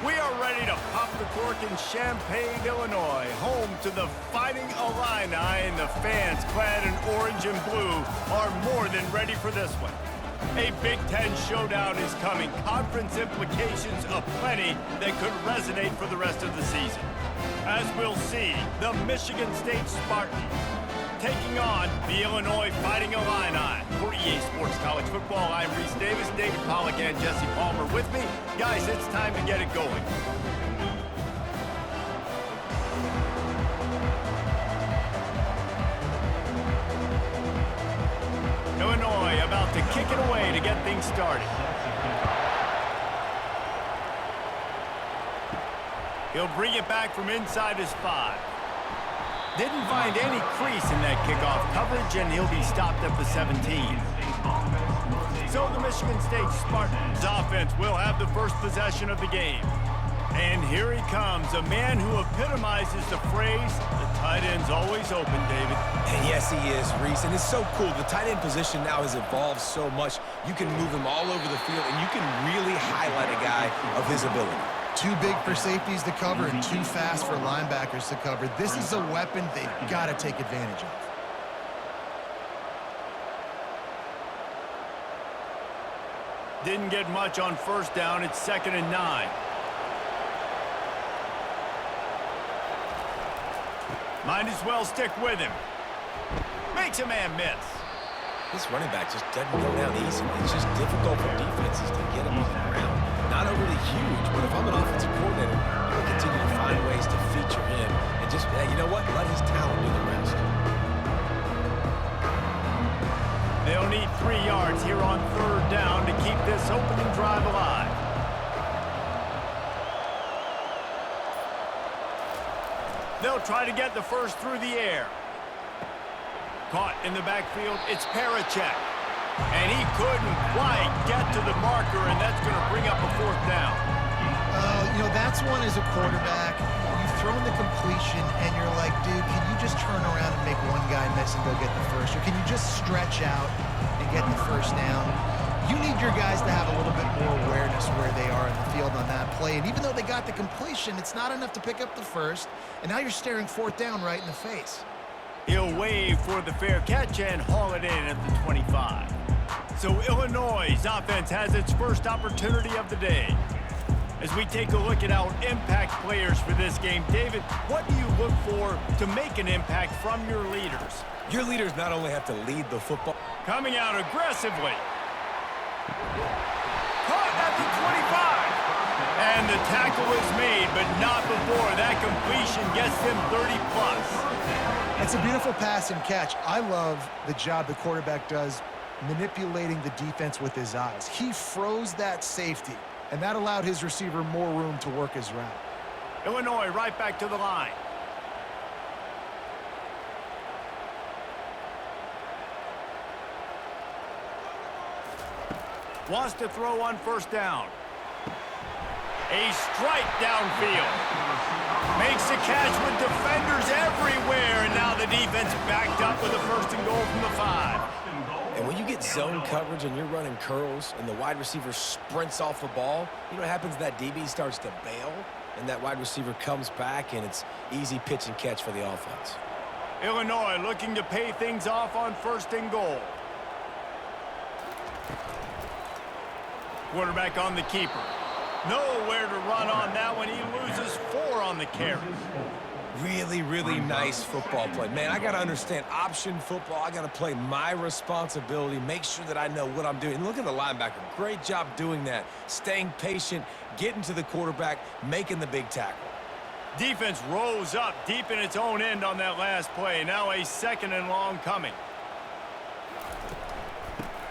We are ready to pop the cork in Champaign, Illinois, home to the Fighting Illini, and the fans clad in orange and blue are more than ready for this one. A Big Ten showdown is coming, conference implications aplenty that could resonate for the rest of the season. As we'll see, the Michigan State Spartans taking on the Illinois Fighting Illini. For EA Sports College Football, I'm Reese Davis, David Pollack, and Jesse Palmer with me. Guys, it's time to get it going. Illinois about to kick it away to get things started. He'll bring it back from inside his 5. Didn't find any crease in that kickoff coverage, and he'll be stopped at the 17. So the Michigan State Spartans offense will have the first possession of the game. And here he comes, a man who epitomizes the phrase, the tight end's always open, David. And yes, he is, Reese, and it's so cool. The tight end position now has evolved so much. You can move him all over the field, and you can really highlight a guy of his ability. Too big for safeties to cover and too fast for linebackers to cover. This is a weapon they've got to take advantage of. Didn't get much on first down. It's 2nd and 9. Might as well stick with him. Makes a man miss. This running back just doesn't go down easy. It's just difficult for defenses to get him on the ground. Not overly huge, but if I'm an offensive coordinator, I'm going to continue to find ways to feature him and just, hey, you know what? Let his talent do the rest. They'll need 3 yards here on 3rd down to keep this opening drive alive. They'll try to get the first through the air. Caught in the backfield, it's Parachek. And he couldn't quite get to the marker, and that's going to bring up a 4th down. You know, that's one as a quarterback. You've thrown the completion, and you're like, dude, can you just turn around and make one guy miss and go get the first? Or can you just stretch out and get the first down? You need your guys to have a little bit more awareness where they are in the field on that play. And even though they got the completion, it's not enough to pick up the first. And now you're staring 4th down right in the face. He'll wave for the fair catch and haul it in at the 25. So Illinois' offense has its first opportunity of the day. As we take a look at our impact players for this game, David, what do you look for to make an impact from your leaders? Your leaders not only have to lead the football. Coming out aggressively. Caught at the 25. And the tackle is made, but not before that completion gets them 30+. It's a beautiful pass and catch. I love the job the quarterback does manipulating the defense with his eyes. He froze that safety, and that allowed his receiver more room to work his route. Illinois right back to the line. Wants to throw on 1st down. A strike downfield. Makes the catch with defenders everywhere, and now the defense backed up with a 1st and goal from the 5. And when you get zone coverage and you're running curls and the wide receiver sprints off the ball, you know what happens? That DB starts to bail, and that wide receiver comes back, and it's easy pitch and catch for the offense. Illinois looking to pay things off on 1st and goal. Quarterback on the keeper. Nowhere to run on that one. He loses 4 on the carry. Really, really nice football play. Man, I got to understand option football. I got to play my responsibility, make sure that I know what I'm doing. And look at the linebacker. Great job doing that. Staying patient, getting to the quarterback, making the big tackle. Defense rose up deep in its own end on that last play. Now a 2nd and long coming.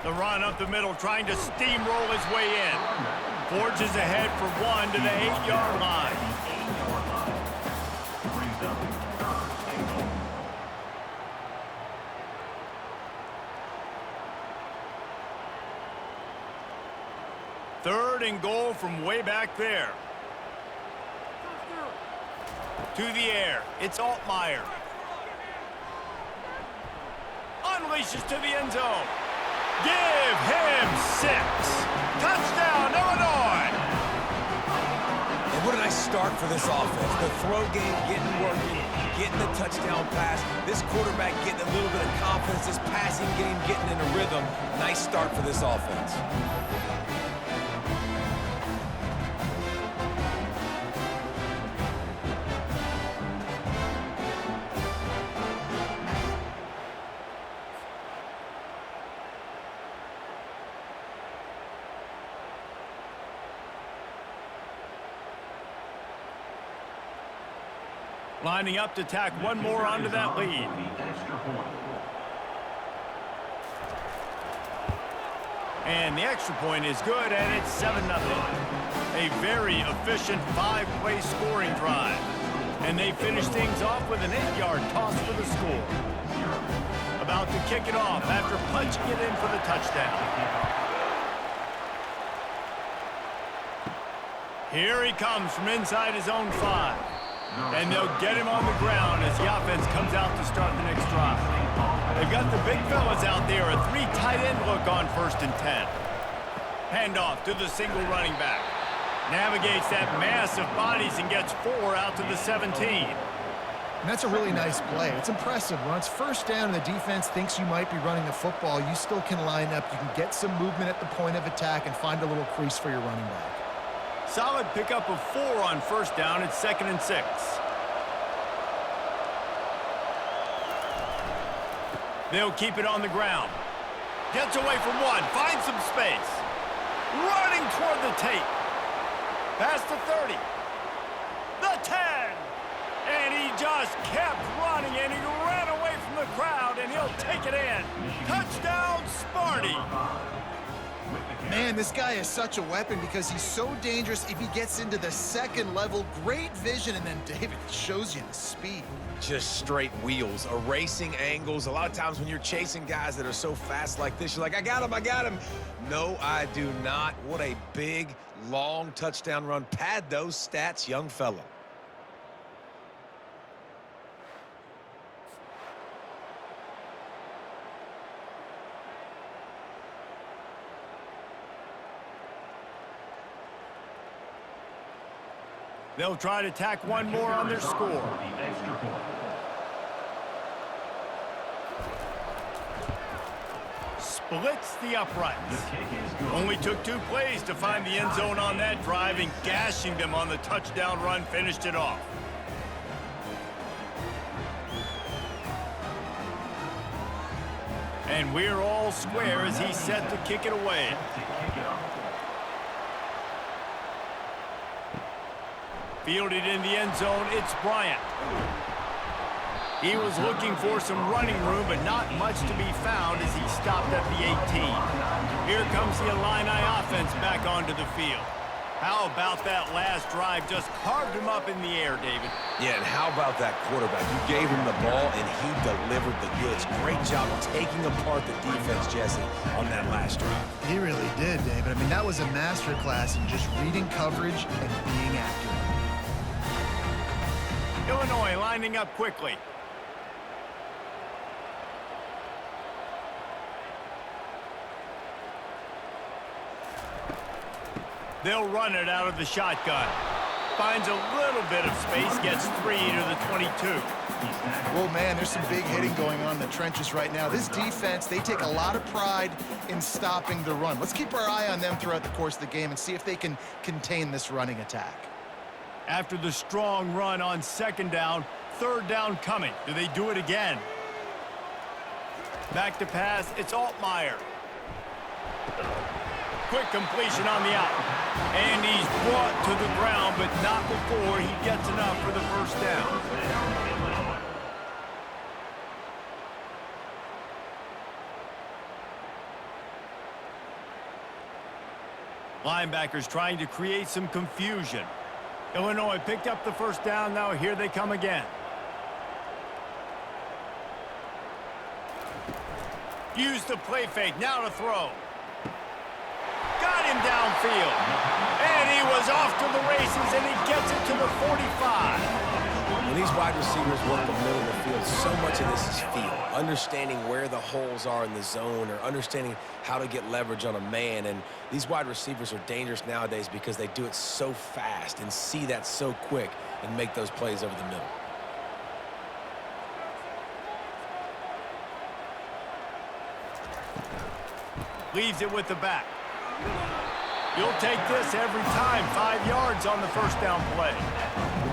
The run up the middle, trying to steamroll his way in. Forges ahead for 1 to the 8-yard line. Third and goal from way back there. To the air, it's Altmaier. Unleashes to the end zone. Give him 6. Touchdown, Illinois. start for this offense. The throw game getting working, getting the touchdown pass. This quarterback getting a little bit of confidence. This passing game getting in a rhythm. Nice start for this offense. Lining up to tack one more onto that lead. And the extra point is good, and it's 7-0. A very efficient 5-play scoring drive. And they finish things off with an 8-yard toss for the score. About to kick it off after punching it in for the touchdown. Here he comes from inside his own 5. And they'll get him on the ground as the offense comes out to start the next drive. They've got the big fellas out there, a 3 tight end look on 1st and 10. Handoff to the single running back. Navigates that mass of bodies and gets 4 out to the 17. And that's a really nice play. It's impressive. When it's 1st down and the defense thinks you might be running the football, you still can line up. You can get some movement at the point of attack and find a little crease for your running back. Solid pickup of 4 on 1st down. It's 2nd and 6. They'll keep it on the ground. Gets away from 1. Finds some space. Running toward the tape. Past the 30. The 10. And he just kept running, and he ran away from the crowd, and he'll take it in. Touchdown, Sparty. Man, this guy is such a weapon because he's so dangerous if he gets into the 2nd level. Great vision, and then David shows you the speed. Just straight wheels, erasing angles. A lot of times when you're chasing guys that are so fast like this, you're like, I got him, I got him. No, I do not. What a big, long touchdown run. Pad those stats, young fella. They'll try to tack one more on their score. Splits the uprights. Only took 2 plays to find the end zone on that drive, and gashing them on the touchdown run finished it off. And we're all square as he's set to kick it away. Fielded in the end zone, it's Bryant. He was looking for some running room, but not much to be found as he stopped at the 18. Here comes the Illini offense back onto the field. How about that last drive? Just carved him up in the air, David. Yeah, and how about that quarterback? You gave him the ball, and he delivered the goods. Great job taking apart the defense, Jesse, on that last drive. He really did, David. I mean, that was a masterclass in just reading coverage and being accurate. Illinois lining up quickly. They'll run it out of the shotgun. Finds a little bit of space, gets 3 to the 22. Well, man, there's some big hitting going on in the trenches right now. This defense, they take a lot of pride in stopping the run. Let's keep our eye on them throughout the course of the game and see if they can contain this running attack. After the strong run on 2nd down, 3rd down coming. Do they do it again? Back to pass, it's Altmaier. Quick completion on the out. And he's brought to the ground, but not before he gets enough for the 1st down. Linebackers trying to create some confusion. Illinois picked up the 1st down. Now here they come again. Use the play fake. Now to throw. Got him downfield. And he was off to the races, and he gets it to the 45. When these wide receivers work the middle of the field, so much of this is feel. Understanding where the holes are in the zone or understanding how to get leverage on a man. And these wide receivers are dangerous nowadays because they do it so fast and see that so quick and make those plays over the middle. Leaves it with the back. You'll take this every time. 5 yards on the first down play.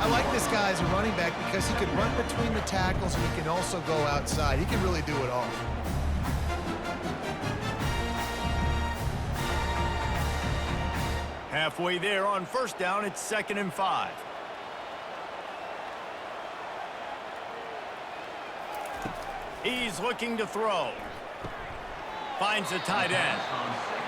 I like this guy as a running back because he can run between the tackles and he can also go outside. He can really do it all. Halfway there on first down, it's 2nd and 5. He's looking to throw. Finds the tight end.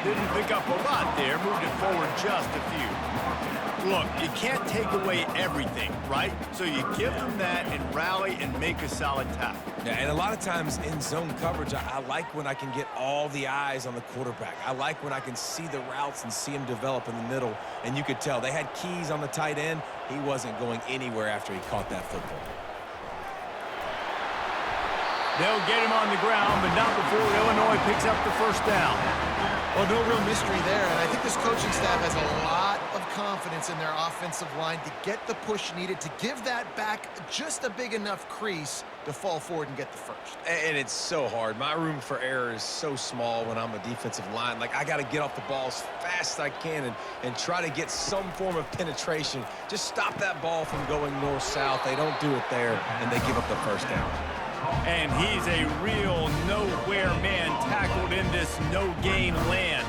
Didn't pick up a lot there, moved it forward just a few. Look, you can't take away everything, right? So you give them that and rally and make a solid tackle. Yeah, and a lot of times in zone coverage, I like when I can get all the eyes on the quarterback. I like when I can see the routes and see him develop in the middle. And you could tell they had keys on the tight end. He wasn't going anywhere after he caught that football. They'll get him on the ground, but not before Illinois picks up the first down. Well, no real mystery there, and I think this coaching staff has a lot of confidence in their offensive line to get the push needed to give that back just a big enough crease to fall forward and get the first. And it's so hard. My room for error is so small when I'm a defensive line. Like, I got to get off the ball as fast as I can and try to get some form of penetration. Just stop that ball from going north-south. They don't do it there, and they give up the first down. And he's a real nowhere man tackled in this no-gain land.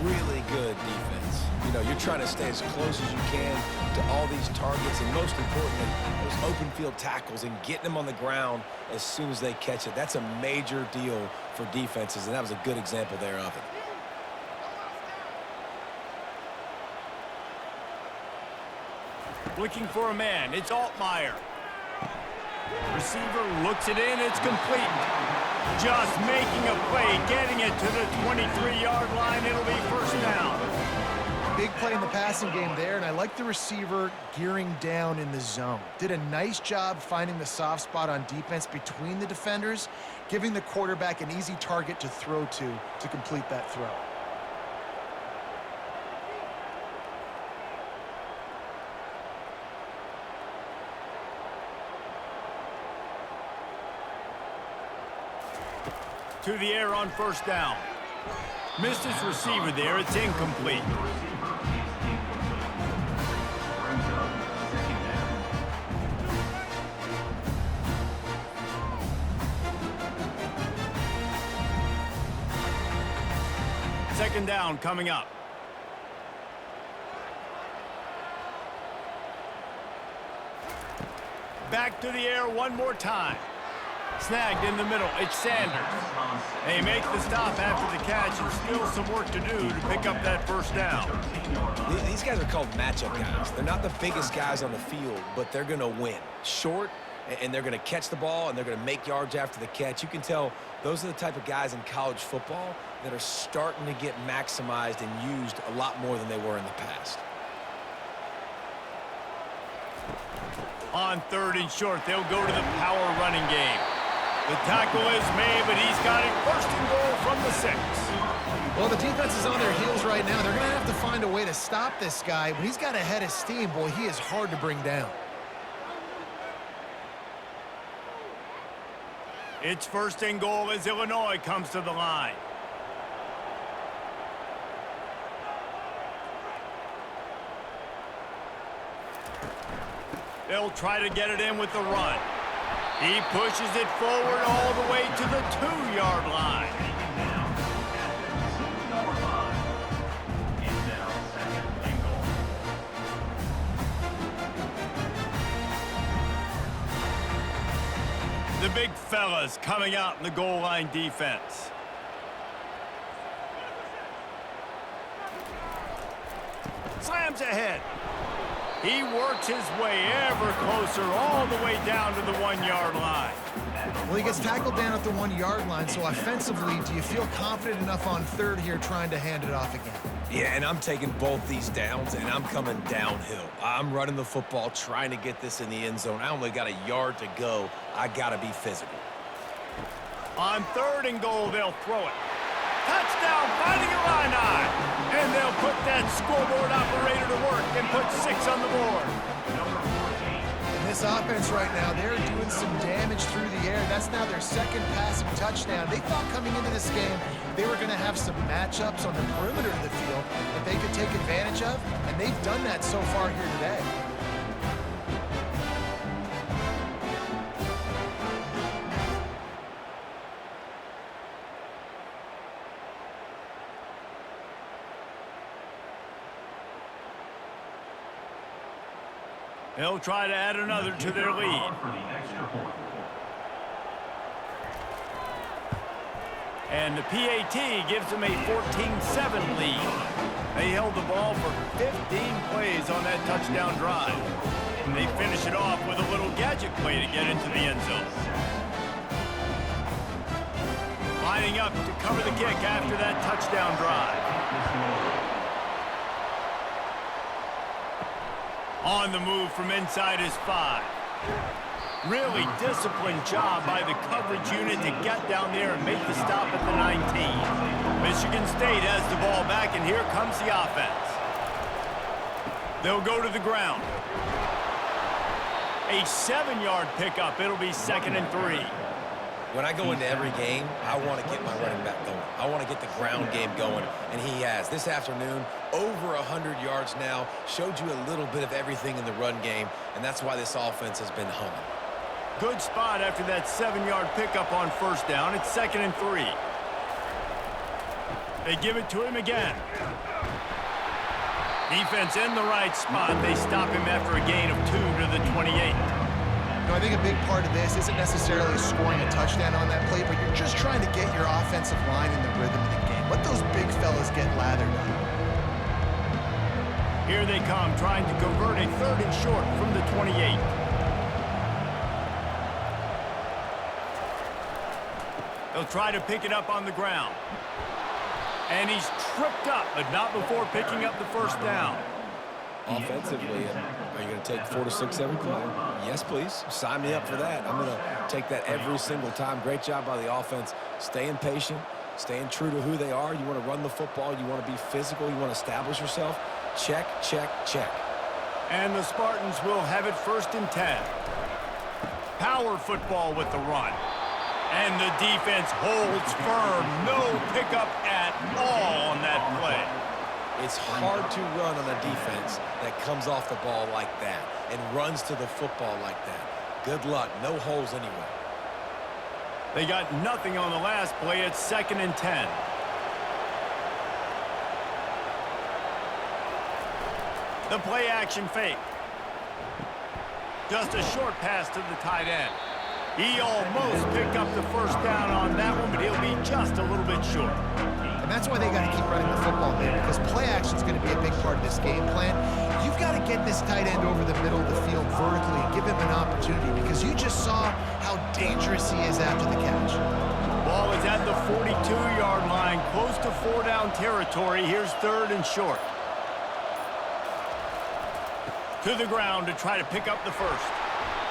Really good defense. You know, you're trying to stay as close as you can to all these targets, and most importantly, those open field tackles and getting them on the ground as soon as they catch it. That's a major deal for defenses, and that was a good example there of it. Looking for a man. It's Altmaier. Receiver looks it in. It's complete. Just making a play, getting it to the 23-yard line. It'll be first down. Big play in the passing game there, and I like the receiver gearing down in the zone. Did a nice job finding the soft spot on defense between the defenders, giving the quarterback an easy target to throw to complete that throw. To the air on first down. Missed his receiver there. It's incomplete. Second down coming up. Back to the air one more time. Snagged in the middle. It's Sanders. They make the stop after the catch, and still some work to do to pick up that first down. These guys are called matchup guys. They're not the biggest guys on the field, but they're going to win. Short, and they're going to catch the ball, and they're going to make yards after the catch. You can tell those are the type of guys in college football that are starting to get maximized and used a lot more than they were in the past. On third and short, they'll go to the power running game. The tackle is made, but he's got it first and goal from the 6. Well, the defense is on their heels right now. They're going to have to find a way to stop this guy. When he's got a head of steam, boy, he is hard to bring down. It's first and goal as Illinois comes to the line. They'll try to get it in with the run. He pushes it forward all the way to the 2-yard line. The big fellas coming out in the goal line defense. Slams ahead. He works his way ever closer all the way down to the 1-yard line. Well, he gets tackled down at the 1-yard line, so offensively, do you feel confident enough on third here trying to hand it off again? Yeah, and I'm taking both these downs, and I'm coming downhill. I'm running the football, trying to get this in the end zone. I only got a yard to go. I got to be physical. On 3rd and goal, they'll throw it. Touchdown, Fighting Illini! And they'll put that scoreboard operator to work and put 6 on the board. And this offense right now, they're doing some damage through the air. That's now their 2nd passing touchdown. They thought coming into this game they were going to have some matchups on the perimeter of the field that they could take advantage of, and they've done that so far here today. They'll try to add another to their lead. And the PAT gives them a 14-7 lead. They held the ball for 15 plays on that touchdown drive. And they finish it off with a little gadget play to get into the end zone. Lining up to cover the kick after that touchdown drive. On the move from inside his 5. Really disciplined job by the coverage unit to get down there and make the stop at the 19. Michigan State has the ball back, and here comes the offense. They'll go to the ground. A 7-yard pickup. It'll be 2nd and 3. When I go into every game, I want to get my running back going. I want to get the ground game going, and he has. This afternoon, over 100 yards now, showed you a little bit of everything in the run game, and that's why this offense has been humming. Good spot after that 7-yard pickup on 1st down. It's 2nd and 3. They give it to him again. Defense in the right spot. They stop him after a gain of 2 to the 28. I think a big part of this isn't necessarily scoring a touchdown on that play, but you're just trying to get your offensive line in the rhythm of the game. Let those big fellas get lathered up. Here they come, trying to convert a 3rd and short from the 28. They'll try to pick it up on the ground. And he's tripped up, but not before picking up the 1st down. Offensively, are you going to take 4 to 6 every play? Yes, please. Sign me up for that. I'm going to take that every single time. Great job by the offense. Staying patient, staying true to who they are. You want to run the football. You want to be physical. You want to establish yourself. Check, check, check. And the Spartans will have it 1st and 10. Power football with the run. And the defense holds firm. No pickup at all on that play. It's hard to run on a defense that comes off the ball like that and runs to the football like that. Good luck. No holes anywhere. They got nothing on the last play. It's 2nd and 10. The play action fake. Just a short pass to the tight end. He almost picked up the 1st down on that one, but he'll be just a little bit short. And that's why they got to keep running the football, man, because play action is going to be a big part of this game plan. You've got to get this tight end over the middle of the field vertically and give him an opportunity, because you just saw how dangerous he is after the catch. Ball is at the 42-yard line, close to 4-down territory. Here's 3rd and short. To the ground to try to pick up the 1st.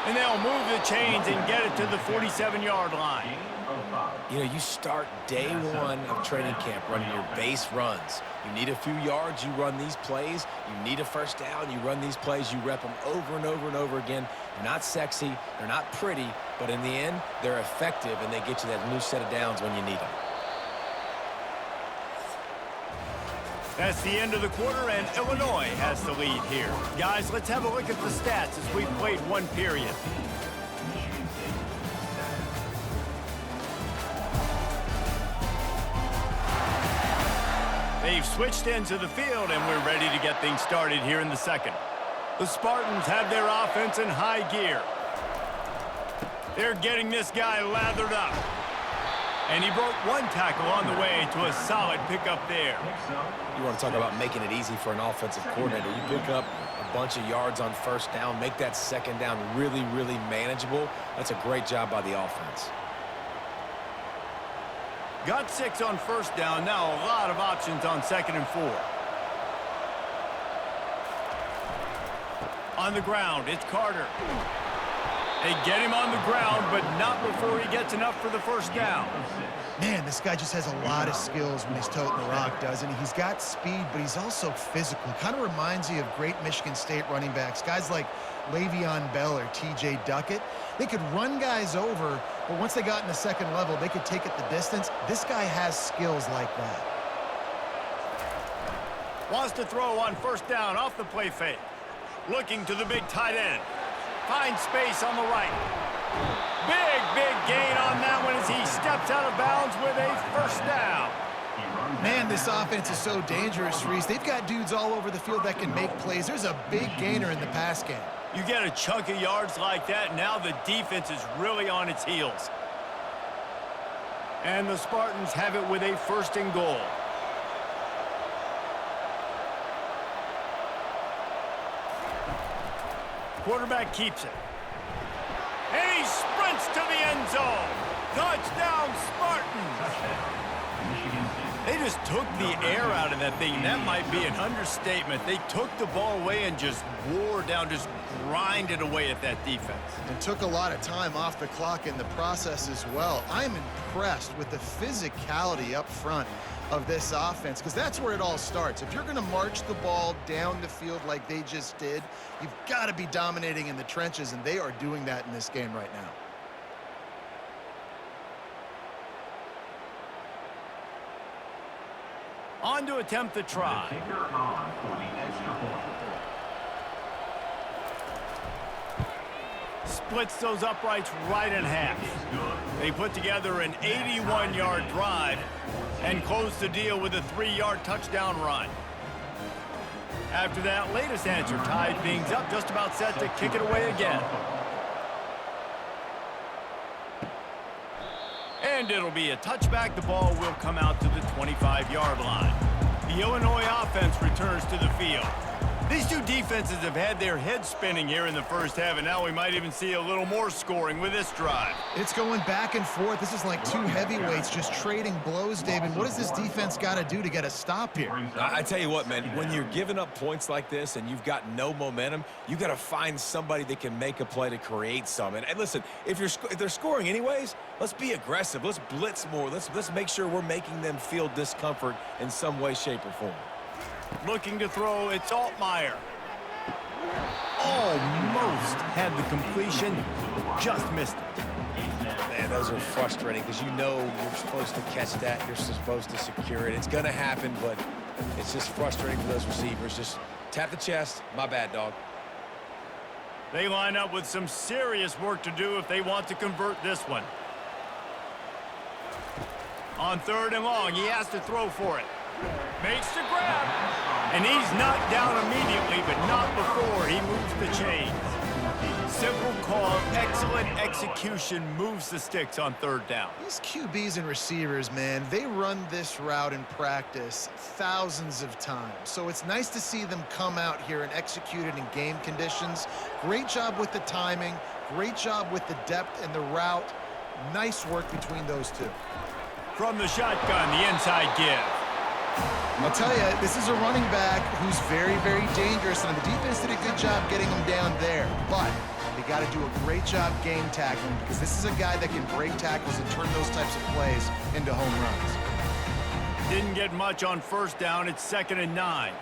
And they'll move the chains and get it to the 47-yard line. You know, you start day 1 of training camp running your base runs. You need a few yards, you run these plays. You need a 1st down, you run these plays. You rep them over and over and over again. They're not sexy, they're not pretty, but in the end, they're effective, and they get you that new set of downs when you need them. That's the end of the quarter, and Illinois has the lead here. Guys, let's have a look at the stats as we've played 1 period. They've switched into the field, and we're ready to get things started here in the 2nd. The Spartans have their offense in high gear. They're getting this guy lathered up. And he broke 1 tackle on the way to a solid pickup there. You want to talk about making it easy for an offensive coordinator. You pick up a bunch of yards on 1st down, make that 2nd down really, really manageable. That's a great job by the offense. Got 6 on 1st down. Now a lot of options on 2nd and 4. On the ground, it's Carter. They get him on the ground, but not before he gets enough for the first down. Man, this guy just has a lot of skills when he's toting the rock, doesn't he? He's got speed, but he's also physical. Kind of reminds you of great Michigan State running backs, guys like Le'Veon Bell or T.J. Duckett. They could run guys over, but once they got in the second level, they could take it the distance. This guy has skills like that. Wants to throw on first down off the play fake. Looking to the big tight end. Finds space on the right. Big gain on that one as he steps out of bounds with a first down. Man, this offense is so dangerous, Reese. They've got dudes all over the field that can make plays. There's a big gainer in the pass game. You get a chunk of yards like that, now the defense is really on its heels. And the Spartans have it with a first and goal. Quarterback keeps it. And he sprints to the end zone. Touchdown, Spartans. They just took the air out of that thing. That might be an understatement. They took the ball away and just wore down, just grinded away at that defense. And took a lot of time off the clock in the process as well. I'm impressed with the physicality up front of this offense, because that's where it all starts. If you're going to march the ball down the field like they just did, you've got to be dominating in the trenches, and they are doing that in this game right now. On to attempt the try. Splits those uprights right in half. They put together an 81-yard drive and close the deal with a 3-yard touchdown run. After that latest answer tied things up, just about set to kick it away again. And it'll be a touchback. The ball will come out to the 25-yard line. The Illinois offense returns to the field. These two defenses have had their heads spinning here in the first half, and now we might even see a little more scoring with this drive. It's going back and forth. This is like two heavyweights just trading blows, David. What does this defense got to do to get a stop here? I tell you what, man, when you're giving up points like this and you've got no momentum, you got to find somebody that can make a play to create some. And listen, if they're scoring anyways, let's be aggressive. Let's blitz more. Let's make sure we're making them feel discomfort in some way, shape, or form. Looking to throw, it's Altmaier. Almost had the completion, just missed it. Man, those are frustrating because you know you're supposed to catch that. You're supposed to secure it. It's going to happen, but it's just frustrating for those receivers. Just tap the chest. My bad, dog. They line up with some serious work to do if they want to convert this one. On 3rd and long, he has to throw for it. Makes the grab. And he's knocked down immediately, but not before he moves the chains. Simple call, excellent execution, moves the sticks on 3rd down. These QBs and receivers, man, they run this route in practice thousands of times. So it's nice to see them come out here and execute it in game conditions. Great job with the timing. Great job with the depth and the route. Nice work between those two. From the shotgun, the inside give. I'll tell you, this is a running back who's very, very dangerous, and the defense did a good job getting him down there. But they got to do a great job game tackling, because this is a guy that can break tackles and turn those types of plays into home runs. Didn't get much on 1st down. It's 2nd and 9.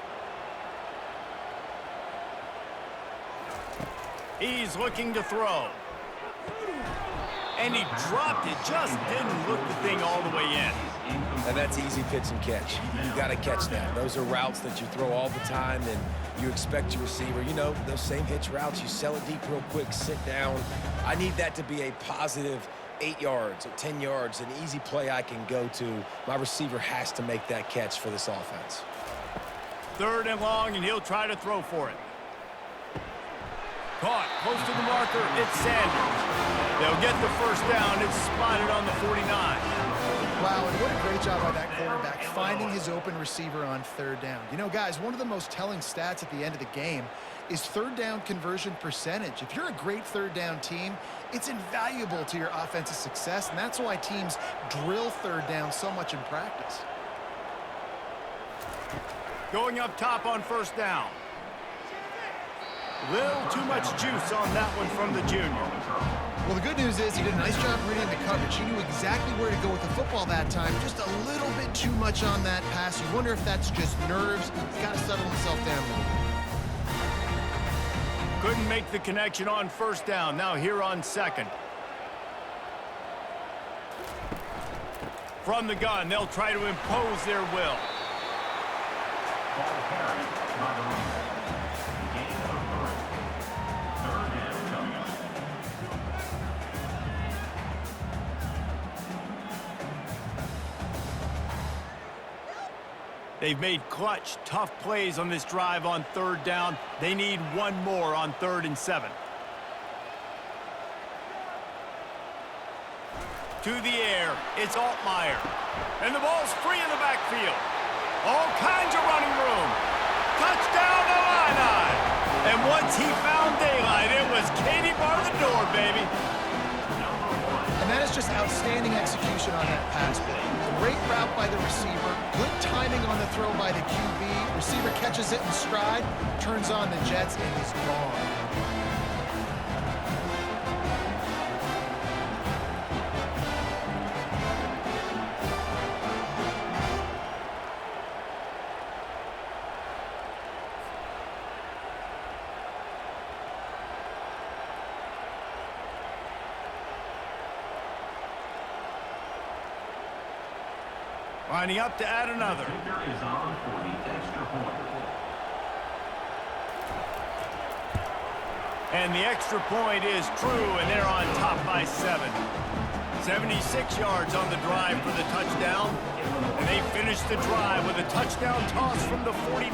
He's looking to throw. And he dropped it, just didn't look the thing all the way in. And that's easy pitch and catch. You got to catch that. Those are routes that you throw all the time, and you expect your receiver, you know, those same hitch routes. You sell it deep real quick, sit down. I need that to be a positive 8 yards or 10 yards, an easy play I can go to. My receiver has to make that catch for this offense. 3rd and long, and he'll try to throw for it. Caught, close to the marker, it's Sanders. They'll get the 1st down. It's spotted on the 49. Wow, and what a great job by that quarterback, finding his open receiver on 3rd down. You know, guys, one of the most telling stats at the end of the game is 3rd down conversion percentage. If you're a great 3rd down team, it's invaluable to your offensive success, and that's why teams drill 3rd down so much in practice. Going up top on 1st down. Little too much juice on that one from the junior. Well, the good news is he did a nice job reading the coverage. He knew exactly where to go with the football that time. Just a little bit too much on that pass. You wonder if that's just nerves. He's got to settle himself down a little bit. Couldn't make the connection on first down. Now here on second. From the gun, they'll try to impose their will. They've made clutch, tough plays on this drive on third down. They need one more on 3rd and 7. To the air, it's Altmaier. And the ball's free in the backfield. All kinds of running room. Touchdown Illini. And once he found daylight, it was Katie bar the door, baby. And that is just outstanding execution on that pass play. Great route by the receiver, good timing on the throw by the QB. Receiver catches it in stride, turns on the jets, and he's gone. Lining up to add another. And the extra point is true, and they're on top by 7. 76 yards on the drive for the touchdown. And they finish the drive with a touchdown toss from the 49.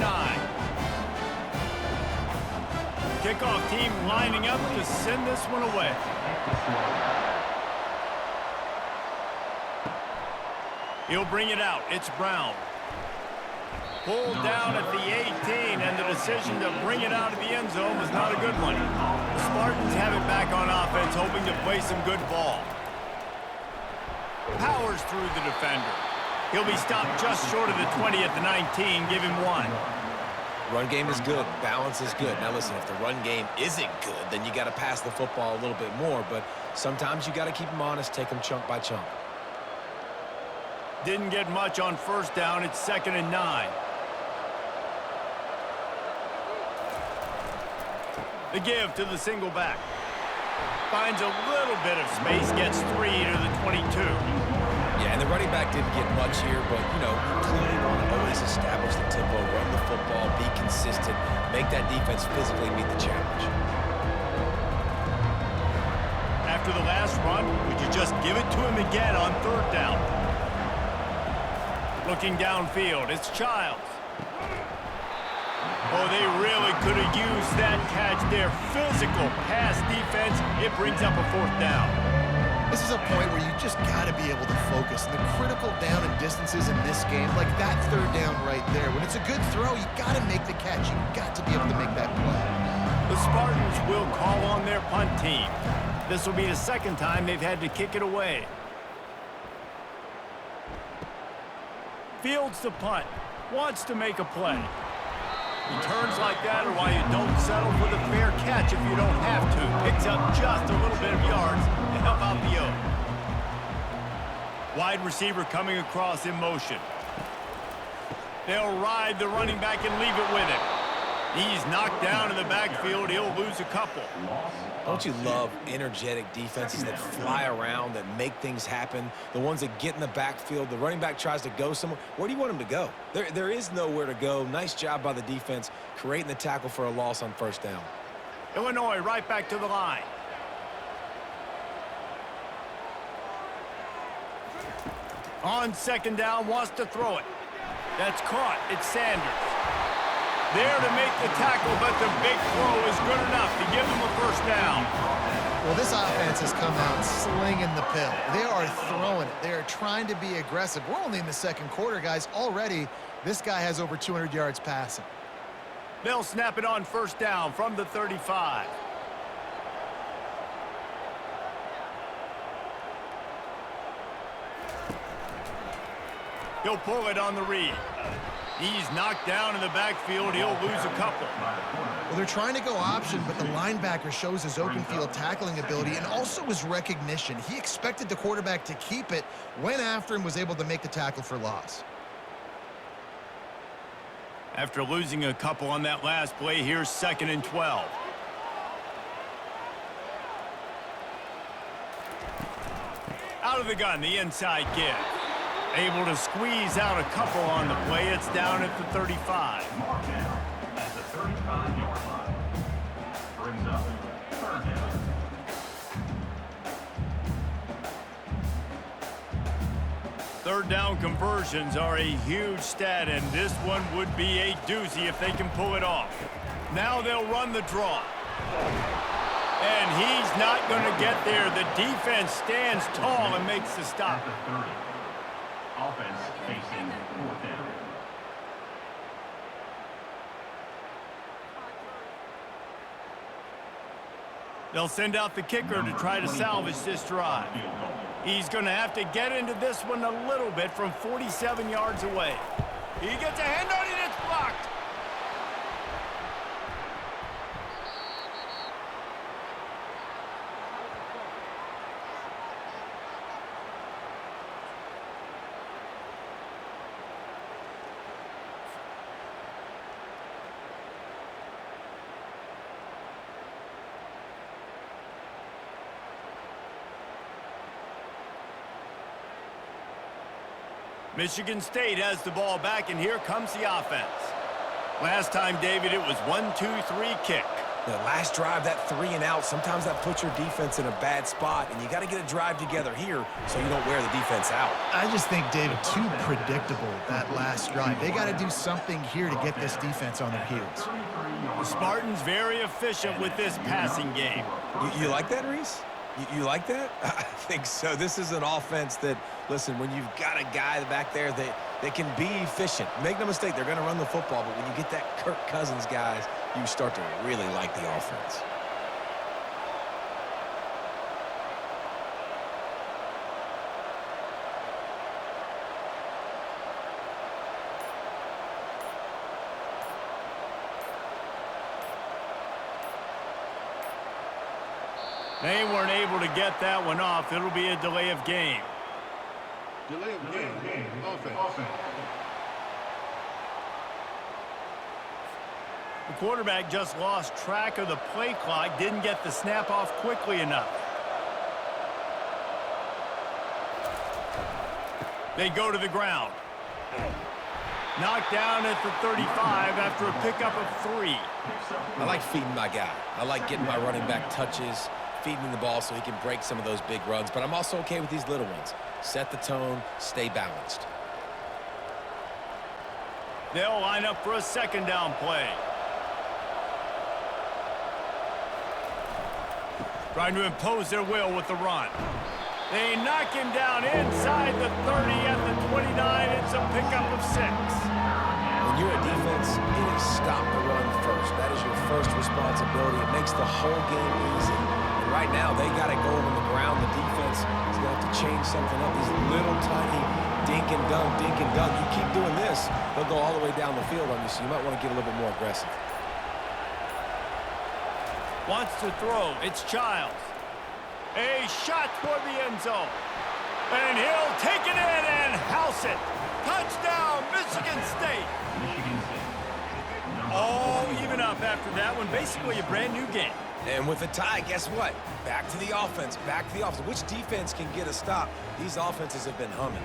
Kickoff team lining up to send this one away. He'll bring it out. It's Brown. Pulled down at the 18, and the decision to bring it out of the end zone was not a good one. The Spartans have it back on offense, hoping to play some good ball. Powers through the defender. He'll be stopped just short of the 20 at the 19. Give him 1. Run game is good. Balance is good. Now listen, if the run game isn't good, then you got to pass the football a little bit more. But sometimes you got to keep them honest, take them chunk by chunk. Didn't get much on first down. It's 2nd and 9. The give to the single back. Finds a little bit of space, gets 3 to the 22. Yeah, and the running back didn't get much here, but, you know, you clearly want to always establish the tempo, run the football, be consistent, make that defense physically meet the challenge. After the last run, would you just give it to him again on 3rd down? Looking downfield, it's Childs. Oh, they really could have used that catch there. Physical pass defense. It brings up a 4th down. This is a point where you just got to be able to focus. The critical down and distances in this game, like that 3rd down right there. When it's a good throw, you got to make the catch. You got to be able to make that play. The Spartans will call on their punt team. This will be the 2nd time they've had to kick it away. Fields the punt, wants to make a play. Returns like that are why you don't settle for the fair catch if you don't have to. Picks up just a little bit of yards to help out the O. Wide receiver coming across in motion. They'll ride the running back and leave it with him. He's knocked down in the backfield. He'll lose a couple. Don't you love energetic defenses that fly around, that make things happen? The ones that get in the backfield, the running back tries to go somewhere. Where do you want him to go? There is nowhere to go. Nice job by the defense, creating the tackle for a loss on first down. Illinois right back to the line. On 2nd down, wants to throw it. That's caught. It's Sanders. There to make the tackle, but the big throw is good enough to give them a 1st down. Well, this offense has come out slinging the pill. They are throwing it. They are trying to be aggressive. We're only in the 2nd quarter, guys. Already, this guy has over 200 yards passing. They'll snap it on 1st down from the 35. He'll pull it on the read. He's knocked down in the backfield. He'll lose a couple. Well, they're trying to go option, but the linebacker shows his open field tackling ability and also his recognition. He expected the quarterback to keep it, went after him, was able to make the tackle for loss. After losing a couple on that last play, here's 2nd and 12. Out of the gun, the inside give. Able to squeeze out a couple on the play. It's down at the 35. At the 35-yard line. Brings up 3rd down. Third down conversions are a huge stat, and this one would be a doozy if they can pull it off. Now they'll run the draw. And he's not going to get there. The defense stands tall and makes the stop. At the 30. Offense facing 4th down. They'll send out the kicker to try to salvage this drive. He's going to have to get into this one a little bit from 47 yards away. He gets a hand on it, it's blocked. Michigan State has the ball back, and here comes the offense. Last time, David, it was 1-2-3 kick. The last drive, that 3 and out, sometimes that puts your defense in a bad spot, and you got to get a drive together here so you don't wear the defense out. I just think, David, too predictable, that last drive. They got to do something here to get this defense on their heels. The Spartans very efficient with this passing game. You like that, Reese? You like that? I think so. This is an offense that, listen, when you've got a guy back there that can be efficient, make no mistake, they're going to run the football, but when you get that Kirk Cousins, guys, you start to really like the offense. They weren't able to get that one off. It'll be a delay of game. Delay of game. Offense. The quarterback just lost track of the play clock, didn't get the snap off quickly enough. They go to the ground. Knocked down at the 35 after a pickup of 3. I like feeding my guy. I like getting my running back touches, feeding him the ball so he can break some of those big runs, but I'm also okay with these little ones. Set the tone, stay balanced. They'll line up for a 2nd down play. Trying to impose their will with the run. They knock him down inside the 30 at the 29. It's a pickup of 6. When you're a defense, it is stop the run first. That is your first responsibility. It makes the whole game easy. And right now, they got to go on the ground. The defense is going to have to change something up. These little tiny dink and dunk, dink and dunk. You keep doing this, they'll go all the way down the field on you, so you might want to get a little bit more aggressive. Wants to throw. It's Childs. A shot toward the end zone. And he'll take it in and house it. Touchdown, Michigan State. All even up after that one. Basically a brand new game. And with a tie, guess what? Back to the offense, back to the offense. Which defense can get a stop? These offenses have been humming.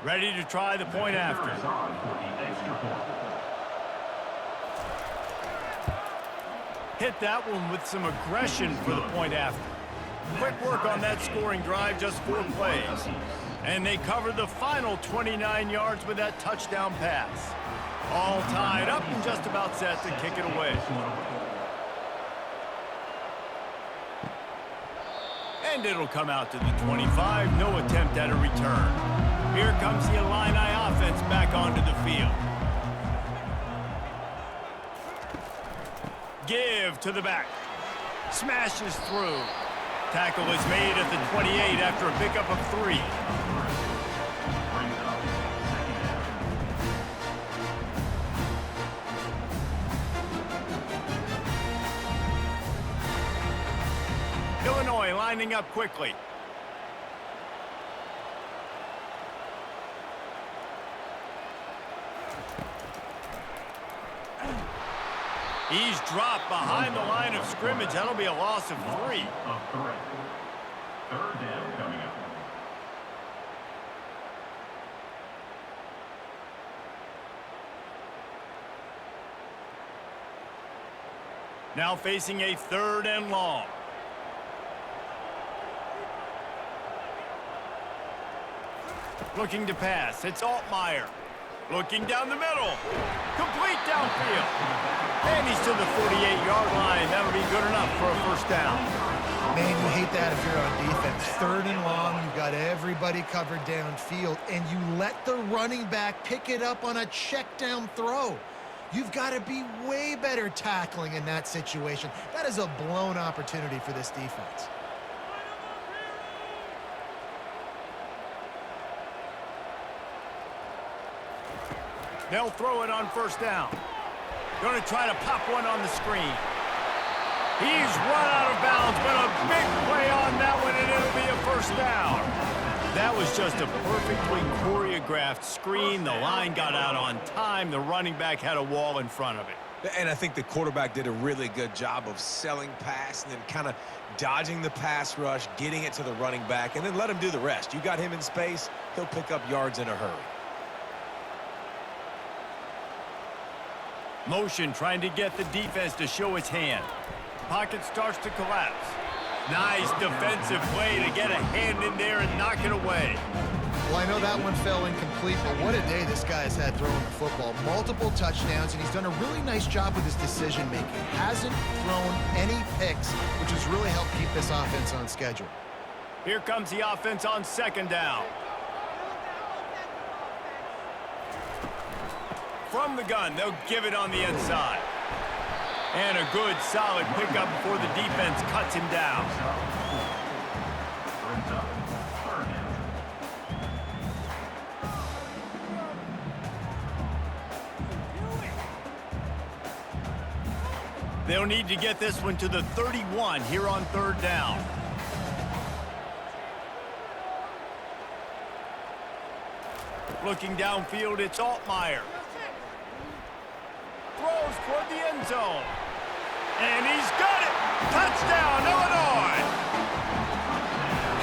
Ready to try the point after. Hit that one with some aggression for the point after. Quick work on that scoring drive, just 4 plays. And they covered the final 29 yards with that touchdown pass. All tied up and just about set to kick it away. And it'll come out to the 25. No attempt at a return. Here comes the Illini offense back onto the field. Give to the back. Smashes through. Tackle is made at the 28 after a pickup of 3. Illinois lining up quickly. He's dropped behind the line of scrimmage. That'll be a loss of 3. Third down coming up. Now facing a 3rd and long. Looking to pass. It's Altmaier. Looking down the middle. Complete downfield. And he's to the 48-yard line. That'll be good enough for a first down. Man, you hate that if you're on defense. 3rd and long, you've got everybody covered downfield, and you let the running back pick it up on a check down throw. You've got to be way better tackling in that situation. That is a blown opportunity for this defense. They'll throw it on first down. Going to try to pop one on the screen. He's run out of bounds, but a big play on that one, and it'll be a first down. That was just a perfectly choreographed screen. The line got out on time. The running back had a wall in front of it. And I think the quarterback did a really good job of selling pass and then kind of dodging the pass rush, getting it to the running back, and then let him do the rest. You got him in space, he'll pick up yards in a hurry. Motion trying to get the defense to show its hand. Pocket starts to collapse. Nice defensive play to get a hand in there and knock it away. Well, I know that one fell incomplete, but what a day this guy has had throwing the football. Multiple touchdowns, and he's done a really nice job with his decision-making. Hasn't thrown any picks, which has really helped keep this offense on schedule. Here comes the offense on 2nd down. From the gun, they'll give it on the inside. And a good, solid pickup before the defense cuts him down. They'll need to get this one to the 31 here on 3rd down. Looking downfield, it's Altmaier. Throws toward the end zone. And he's got it! Touchdown, Illinois!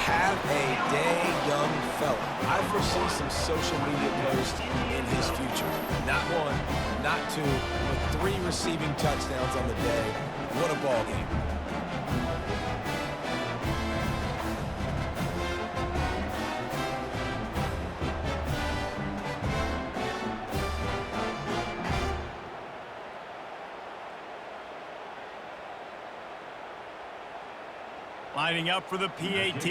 Have a day, young fella. I foresee some social media posts in his future. Not 1, not 2, but 3 receiving touchdowns on the day. What a ball game. Lining up for the PAT.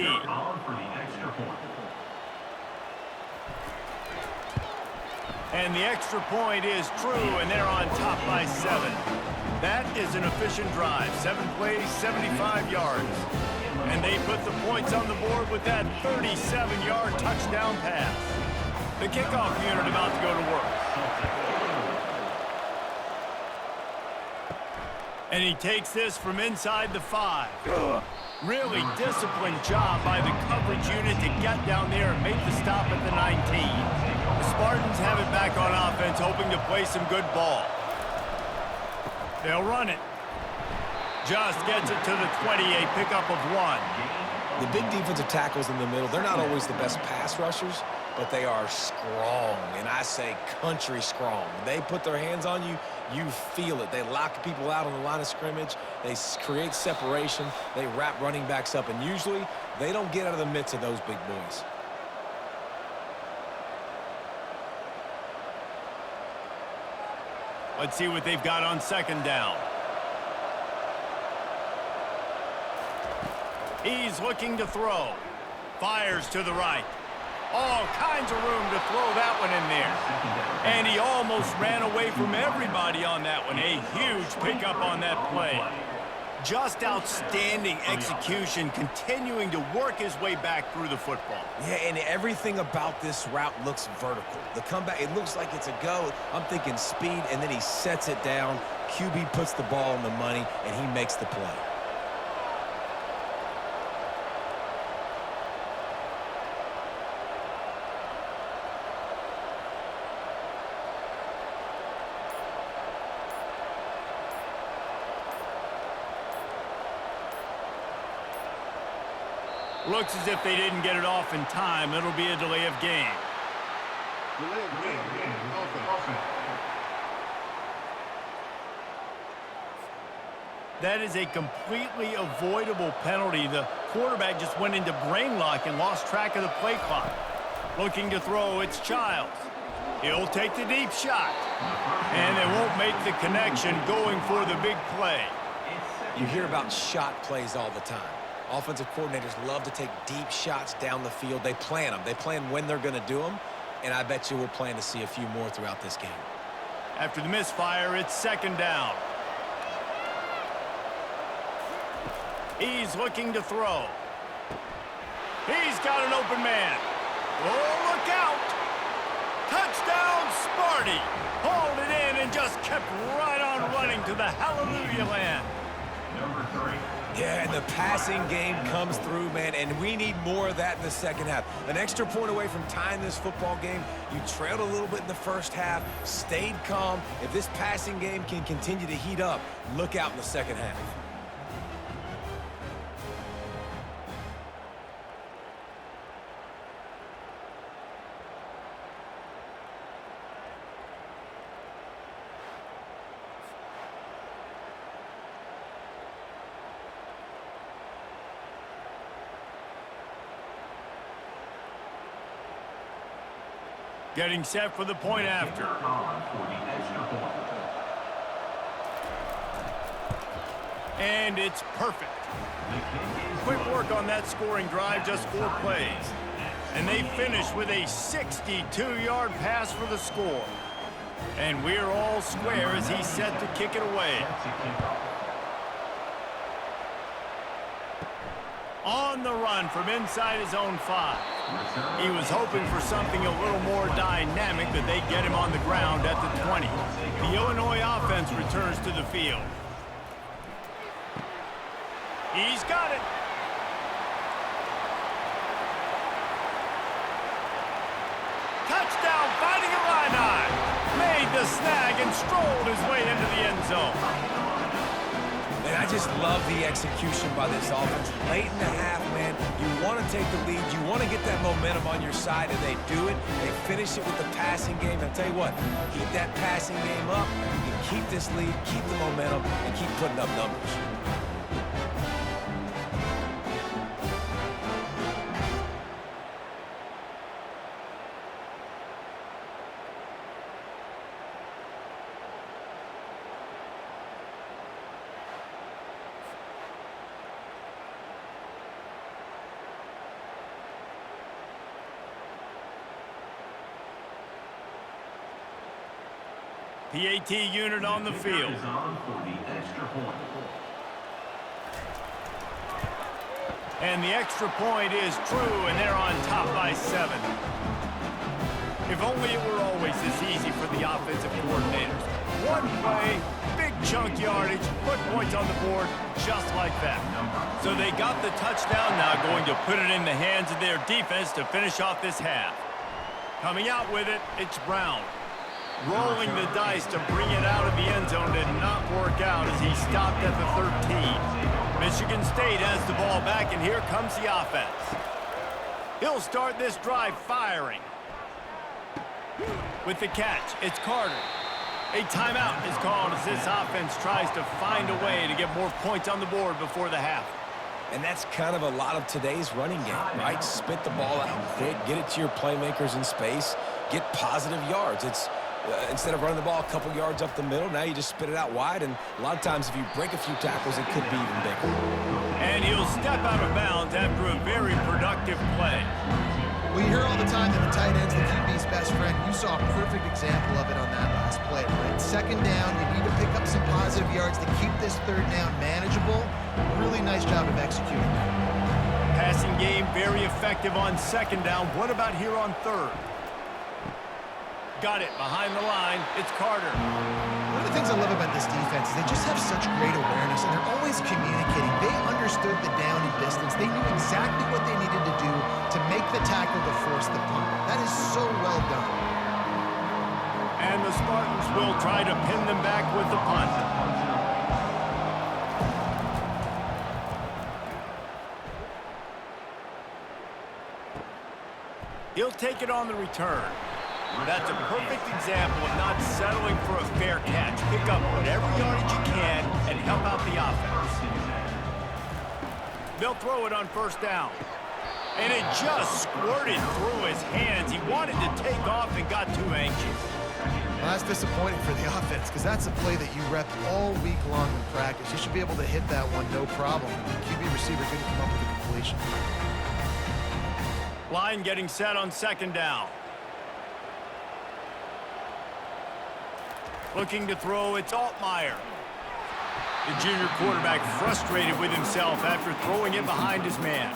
And the extra point is true, and they're on top by 7. That is an efficient drive. 7 plays, 75 yards. And they put the points on the board with that 37-yard touchdown pass. The kickoff unit about to go to work. And he takes this from inside the 5. Really disciplined job by the coverage unit to get down there and make the stop at the 19. The Spartans have it back on offense, hoping to play some good ball. They'll run it. Just gets it to the 20, a pickup of 1. The big defensive tackles in the middle, they're not always the best pass rushers, but they are strong, and I say country strong. They put their hands on you, you feel it. They lock people out on the line of scrimmage. They create separation. They wrap running backs up, and usually they don't get out of the midst of those big boys. Let's see what they've got on 2nd down. He's looking to throw. Fires to the right. All kinds of room to throw that one in there. And he almost ran away from everybody on that one. A huge pickup on that play. Just outstanding execution, continuing to work his way back through the football. Yeah, and everything about this route looks vertical. The comeback, it looks like it's a go. I'm thinking speed, and then he sets it down. QB puts the ball on the money, and he makes the play. Looks as if they didn't get it off in time. It'll be a delay of game. Delay of game. Offense. That is a completely avoidable penalty. The quarterback just went into brain lock and lost track of the play clock. Looking to throw, it's Childs. He'll take the deep shot. And they won't make the connection going for the big play. You hear about shot plays all the time. Offensive coordinators love to take deep shots down the field. They plan them. They plan when they're going to do them, and I bet you we'll plan to see a few more throughout this game. After the misfire, it's second down. He's looking to throw. He's got an open man. Oh, look out! Touchdown, Sparty! Hauled it in and just kept right on running to the hallelujah land. Number 3. Yeah, and the passing game comes through, man, and we need more of that in the second half. An extra point away from tying this football game. You trailed a little bit in the first half, stayed calm. If this passing game can continue to heat up, look out in the second half. Getting set for the point after. And it's perfect. Quick work on that scoring drive, just 4 plays. And they finish with a 62-yard pass for the score. And we're all square as he's set to kick it away. On the run from inside his own 5. He was hoping for something a little more dynamic, but they get him on the ground at the 20. The Illinois offense returns to the field. He's got it. Touchdown, Fighting Illini. Made the snag and strolled his way into the end zone. And I just love the execution by this offense. Late in the half, man, you want to take the lead. You want to get that momentum on your side, and they do it. They finish it with the passing game. And I'll tell you what, keep that passing game up. You can keep this lead, keep the momentum, and keep putting up numbers. PAT unit on the field. And the extra point is true, and they're on top by 7. If only it were always this easy for the offensive coordinators. One play, big chunk yardage, put points on the board just like that. So they got the touchdown, now going to put it in the hands of their defense to finish off this half. Coming out with it, it's Brown. Rolling the dice to bring it out of the end zone did not work out as he stopped at the 13. Michigan State has the ball back, and here comes the offense. He'll start this drive firing. With the catch, it's Carter. A timeout is called as this offense tries to find a way to get more points on the board before the half. And that's kind of a lot of today's running game, right? Spit the ball out quick, get it to your playmakers in space, get positive yards. It's Instead of running the ball a couple yards up the middle, now you just spit it out wide, and a lot of times if you break a few tackles, it could be even bigger. And he'll step out of bounds after a very productive play. We hear all the time that the tight end's the QB's best friend. You saw a perfect example of it on that last play, right? Second down, you need to pick up some positive yards to keep this third down manageable. Really nice job of executing that. Passing game very effective on second down. What about here on third? Got it behind the line. It's Carter. One of the things I love about this defense is they just have such great awareness, and they're always communicating. They understood the down and distance. They knew exactly what they needed to do to make the tackle to force the punt. That is so well done. And the Spartans will try to pin them back with the punt. He'll take it on the return. That's a perfect example of not settling for a fair catch. Pick up whatever yardage you can and help out the offense. They'll throw it on first down. And it just squirted through his hands. He wanted to take off and got too anxious. Well, that's disappointing for the offense because that's a play that you rep all week long in practice. You should be able to hit that one no problem. The QB receiver couldn't come up with a completion. Line getting set on second down. Looking to throw, it's Altmaier. The junior quarterback frustrated with himself after throwing it behind his man.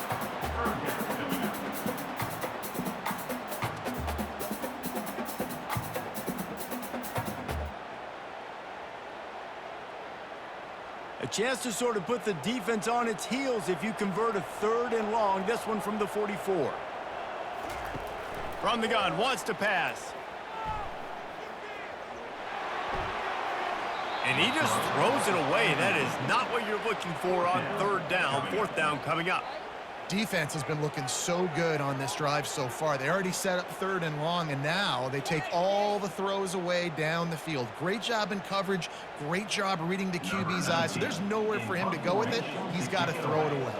A chance to sort of put the defense on its heels if you convert a third and long. This one from the 44. From the gun, wants to pass. And he just throws it away. That is not what you're looking for on third down. Fourth down coming up. Defense has been looking so good on this drive so far. They already set up third and long, and now they take all the throws away down the field. Great job in coverage. Great job reading the QB's eyes. So there's nowhere for him to go with it. He's got to throw it away.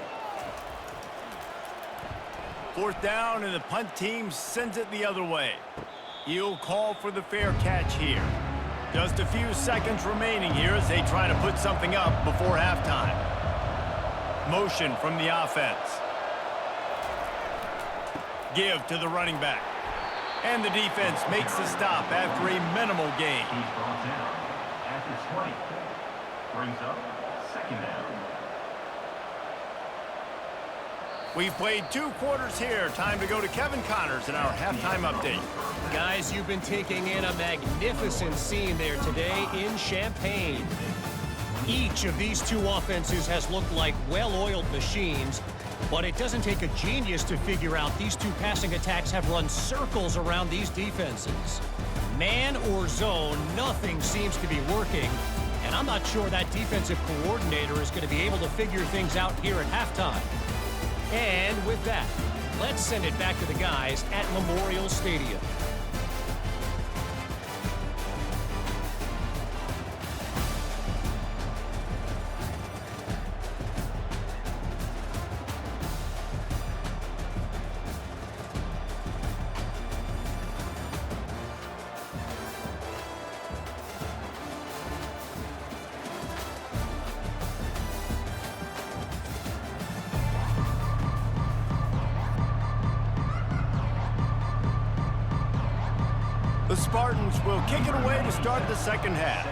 Fourth down, and the punt team sends it the other way. He'll call for the fair catch here. Just a few seconds remaining here as they try to put something up before halftime. Motion from the offense. Give to the running back. And the defense makes the stop after a minimal gain. He's brought down at the 20. Brings up second down. We've played 2 quarters here. Time to go to Kevin Connors in our halftime update. Guys, you've been taking in a magnificent scene there today in Champaign. Each of these 2 offenses has looked like well-oiled machines, but it doesn't take a genius to figure out these 2 passing attacks have run circles around these defenses. Man or zone, nothing seems to be working, and I'm not sure that defensive coordinator is going to be able to figure things out here at halftime. And with that, let's send it back to the guys at Memorial Stadium. The Spartans will kick it away to start the second half.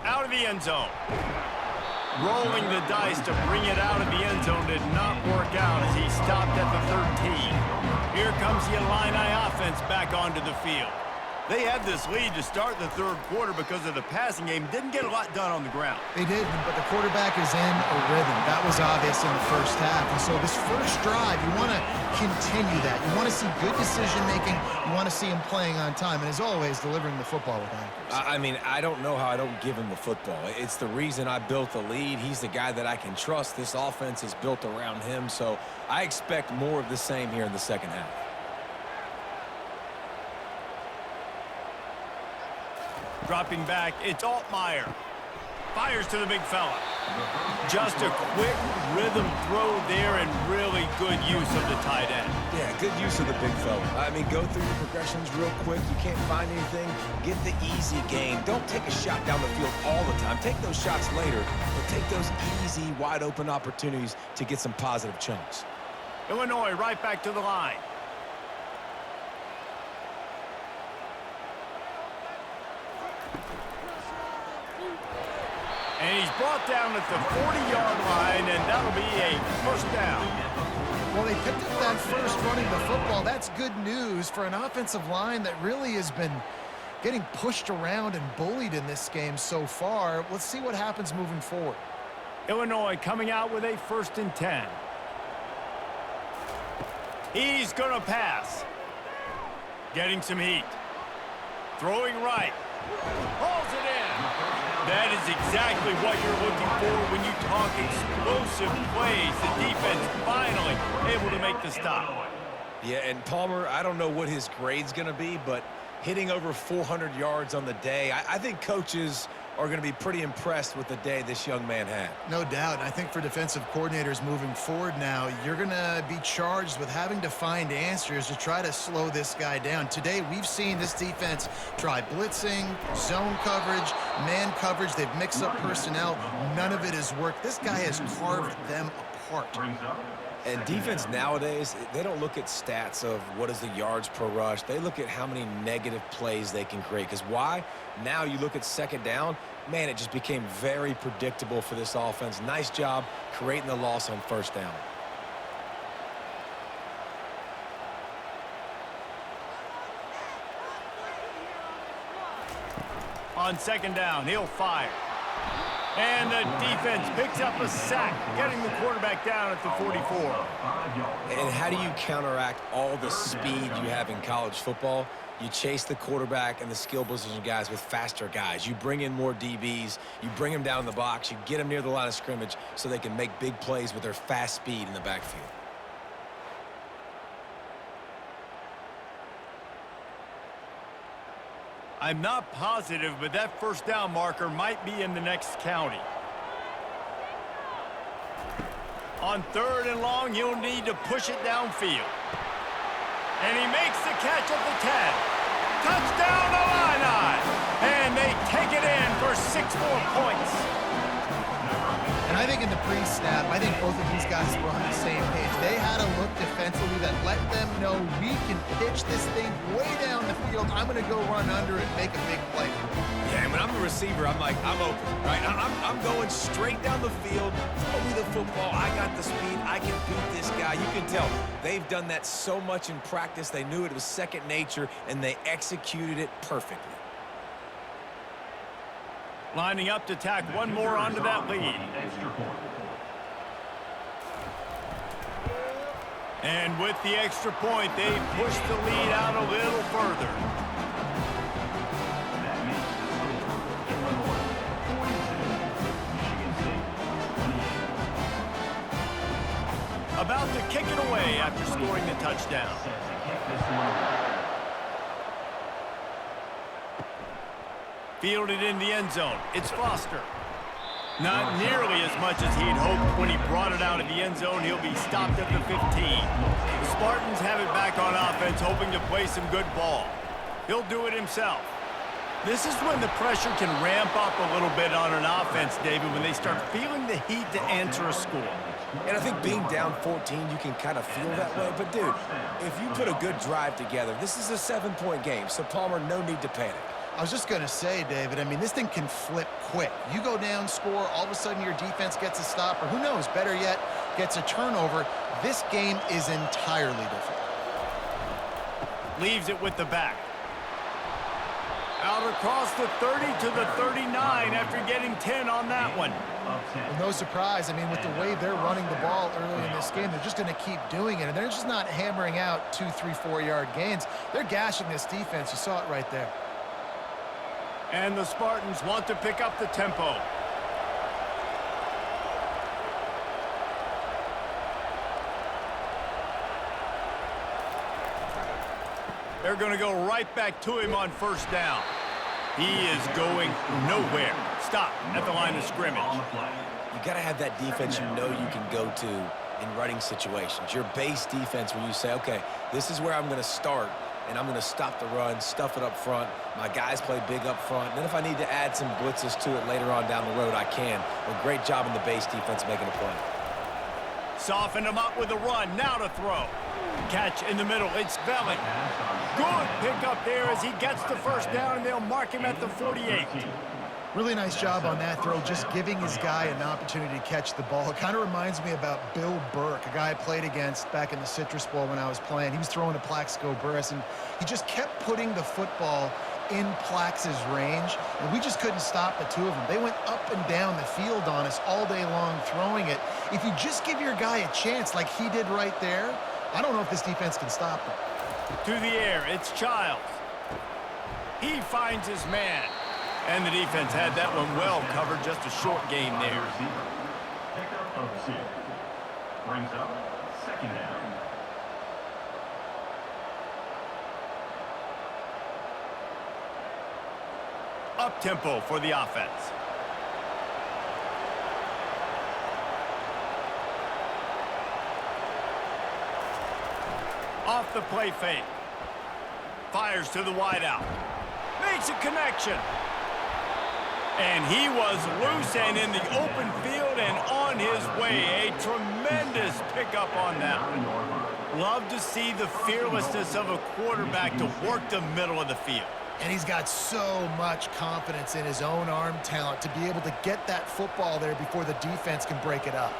Out of the end zone. Rolling the dice to bring it out of the end zone did not work out as he stopped at the 13. Here comes the Illini offense back onto the field. They had this lead to start the third quarter because of the passing game. Didn't get a lot done on the ground. They did, but the quarterback is in a rhythm. That was obvious in the first half. And so this first drive, you want to continue that. You want to see good decision-making. You want to see him playing on time. And as always, delivering the football with accuracy. I mean, I don't know how I don't give him the football. It's the reason I built the lead. He's the guy that I can trust. This offense is built around him. So I expect more of the same here in the second half. Dropping back, it's Altmaier. Fires to the big fella. Just a quick rhythm throw there and really good use of the tight end. Yeah, good use of the big fella. I mean, go through your progressions real quick. You can't find anything. Get the easy gain. Don't take a shot down the field all the time. Take those shots later, but take those easy, wide-open opportunities to get some positive chunks. Illinois right back to the line. And he's brought down at the 40-yard line, and that'll be a first down. Well, they picked up that first running the football. That's good news for an offensive line that really has been getting pushed around and bullied in this game so far. Let's see what happens moving forward. Illinois coming out with a 1st and 10. He's going to pass. Getting some heat. Throwing right. Hauls it in. That is exactly what you're looking for when you talk explosive plays. The defense finally able to make the stop. Yeah, and Palmer, I don't know what his grade's going to be, but hitting over 400 yards on the day, I think coaches are going to be pretty impressed with the day this young man had. No doubt. And I think for defensive coordinators moving forward now, you're going to be charged with having to find answers to try to slow this guy down. Today, we've seen this defense try blitzing, zone coverage, man coverage. They've mixed up personnel. None of it has worked. This guy has carved them apart. And defense nowadays, they don't look at stats of what is the yards per rush. They look at how many negative plays they can create. Because why? Now you look at second down, man, it just became very predictable for this offense. Nice job creating the loss on first down. On second down, he'll fire. And the defense picks up a sack, getting the quarterback down at the 44. And how do you counteract all the speed you have in college football? You chase the quarterback and the skill position guys with faster guys. You bring in more DBs. You bring them down the box. You get them near the line of scrimmage so they can make big plays with their fast speed in the backfield. I'm not positive, but that first down marker might be in the next county. On 3rd and long, he'll need to push it downfield. And he makes the catch at the 10. Touchdown, Illini! And they take it in for 6 more points. And I think in the pre-snap, I think both of these guys were on the same page. They had a look defensively that let them know we can pitch this thing way down the field. I'm going to go run under it and make a big play. Yeah, and when I'm a receiver, I'm like, I'm open, right? I'm going straight down the field. Throw me the football. I got the speed. I can beat this guy. You can tell they've done that so much in practice. They knew it was second nature, and they executed it perfectly. Lining up to tack one more onto that lead. And with the extra point, they push the lead out a little further. About to kick it away after scoring the touchdown. Fielded in the end zone. It's Foster. Not nearly as much as he'd hoped when he brought it out of the end zone. He'll be stopped at the 15. The Spartans have it back on offense, hoping to play some good ball. He'll do it himself. This is when the pressure can ramp up a little bit on an offense, David, when they start feeling the heat to answer a score. And I think being down 14, you can kind of feel that way. But, dude, if you put a good drive together, this is a 7-point game. So, Palmer, no need to panic. I was just going to say, David, I mean, this thing can flip quick. You go down, score, all of a sudden your defense gets a stop, or who knows, better yet, gets a turnover. This game is entirely different. Leaves it with the back. Out across the 30 to the 39 after getting 10 on that one. Well, no surprise. I mean, with the way they're running the ball early in this game, they're just going to keep doing it. And they're just not hammering out 2, 3, 4-yard gains. They're gashing this defense. You saw it right there. And the Spartans want to pick up the tempo. They're going to go right back to him on first down. He is going nowhere. Stop at the line of scrimmage. you got to have that defense you know you can go to in running situations. Your base defense where you say, okay, this is where I'm going to start, and I'm going to stop the run, stuff it up front. My guys play big up front. Then if I need to add some blitzes to it later on down the road, I can. A great job in the base defense making a play. Soften him up with a run. Now to throw. Catch in the middle. It's Velling. Good pickup there as he gets the first down, and they'll mark him at the 48. Really nice job on that throw, just giving his guy an opportunity to catch the ball. It kind of reminds me about Bill Burke, a guy I played against back in the Citrus Bowl when I was playing. He was throwing to Plaxico Burress, and he just kept putting the football in Plax's range, and we just couldn't stop the two of them. They went up and down the field on us all day long throwing it. If you just give your guy a chance like he did right there, I don't know if this defense can stop them. To the air, it's Childs. He finds his man. And the defense had that one well covered, just a short game there. Pickup of 6. Brings up 2nd down. Up-tempo for the offense. Off the play fake. Fires to the wideout. Makes a connection. And he was loose and in the open field and on his way. A tremendous pickup on that one. Love to see the fearlessness of a quarterback to work the middle of the field. And he's got so much confidence in his own arm talent to be able to get that football there before the defense can break it up.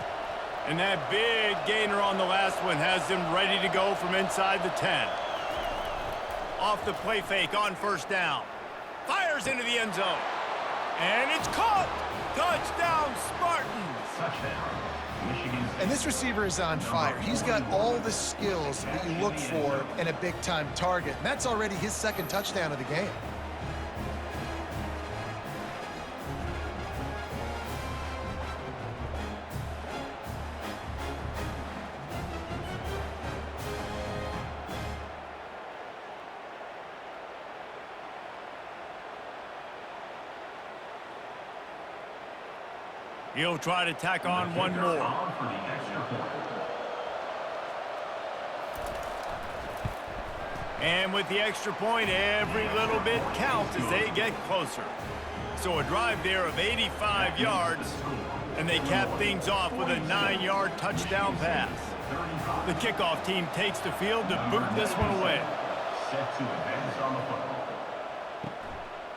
And that big gainer on the last one has him ready to go from inside the 10. Off the play fake on first down. Fires into the end zone. And it's caught! Touchdown, Spartans! Touchdown, Michigan State. And this receiver is on fire. He's got all the skills that you look for in a big-time target. And that's already his 2nd touchdown of the game. He'll try to tack on one more. For the extra point. And with the extra point, every little bit counts as they get closer. So a drive there of 85 yards, and they cap things off with a 9-yard touchdown pass. The kickoff team takes the field to boot this one away. Set to advance on the football.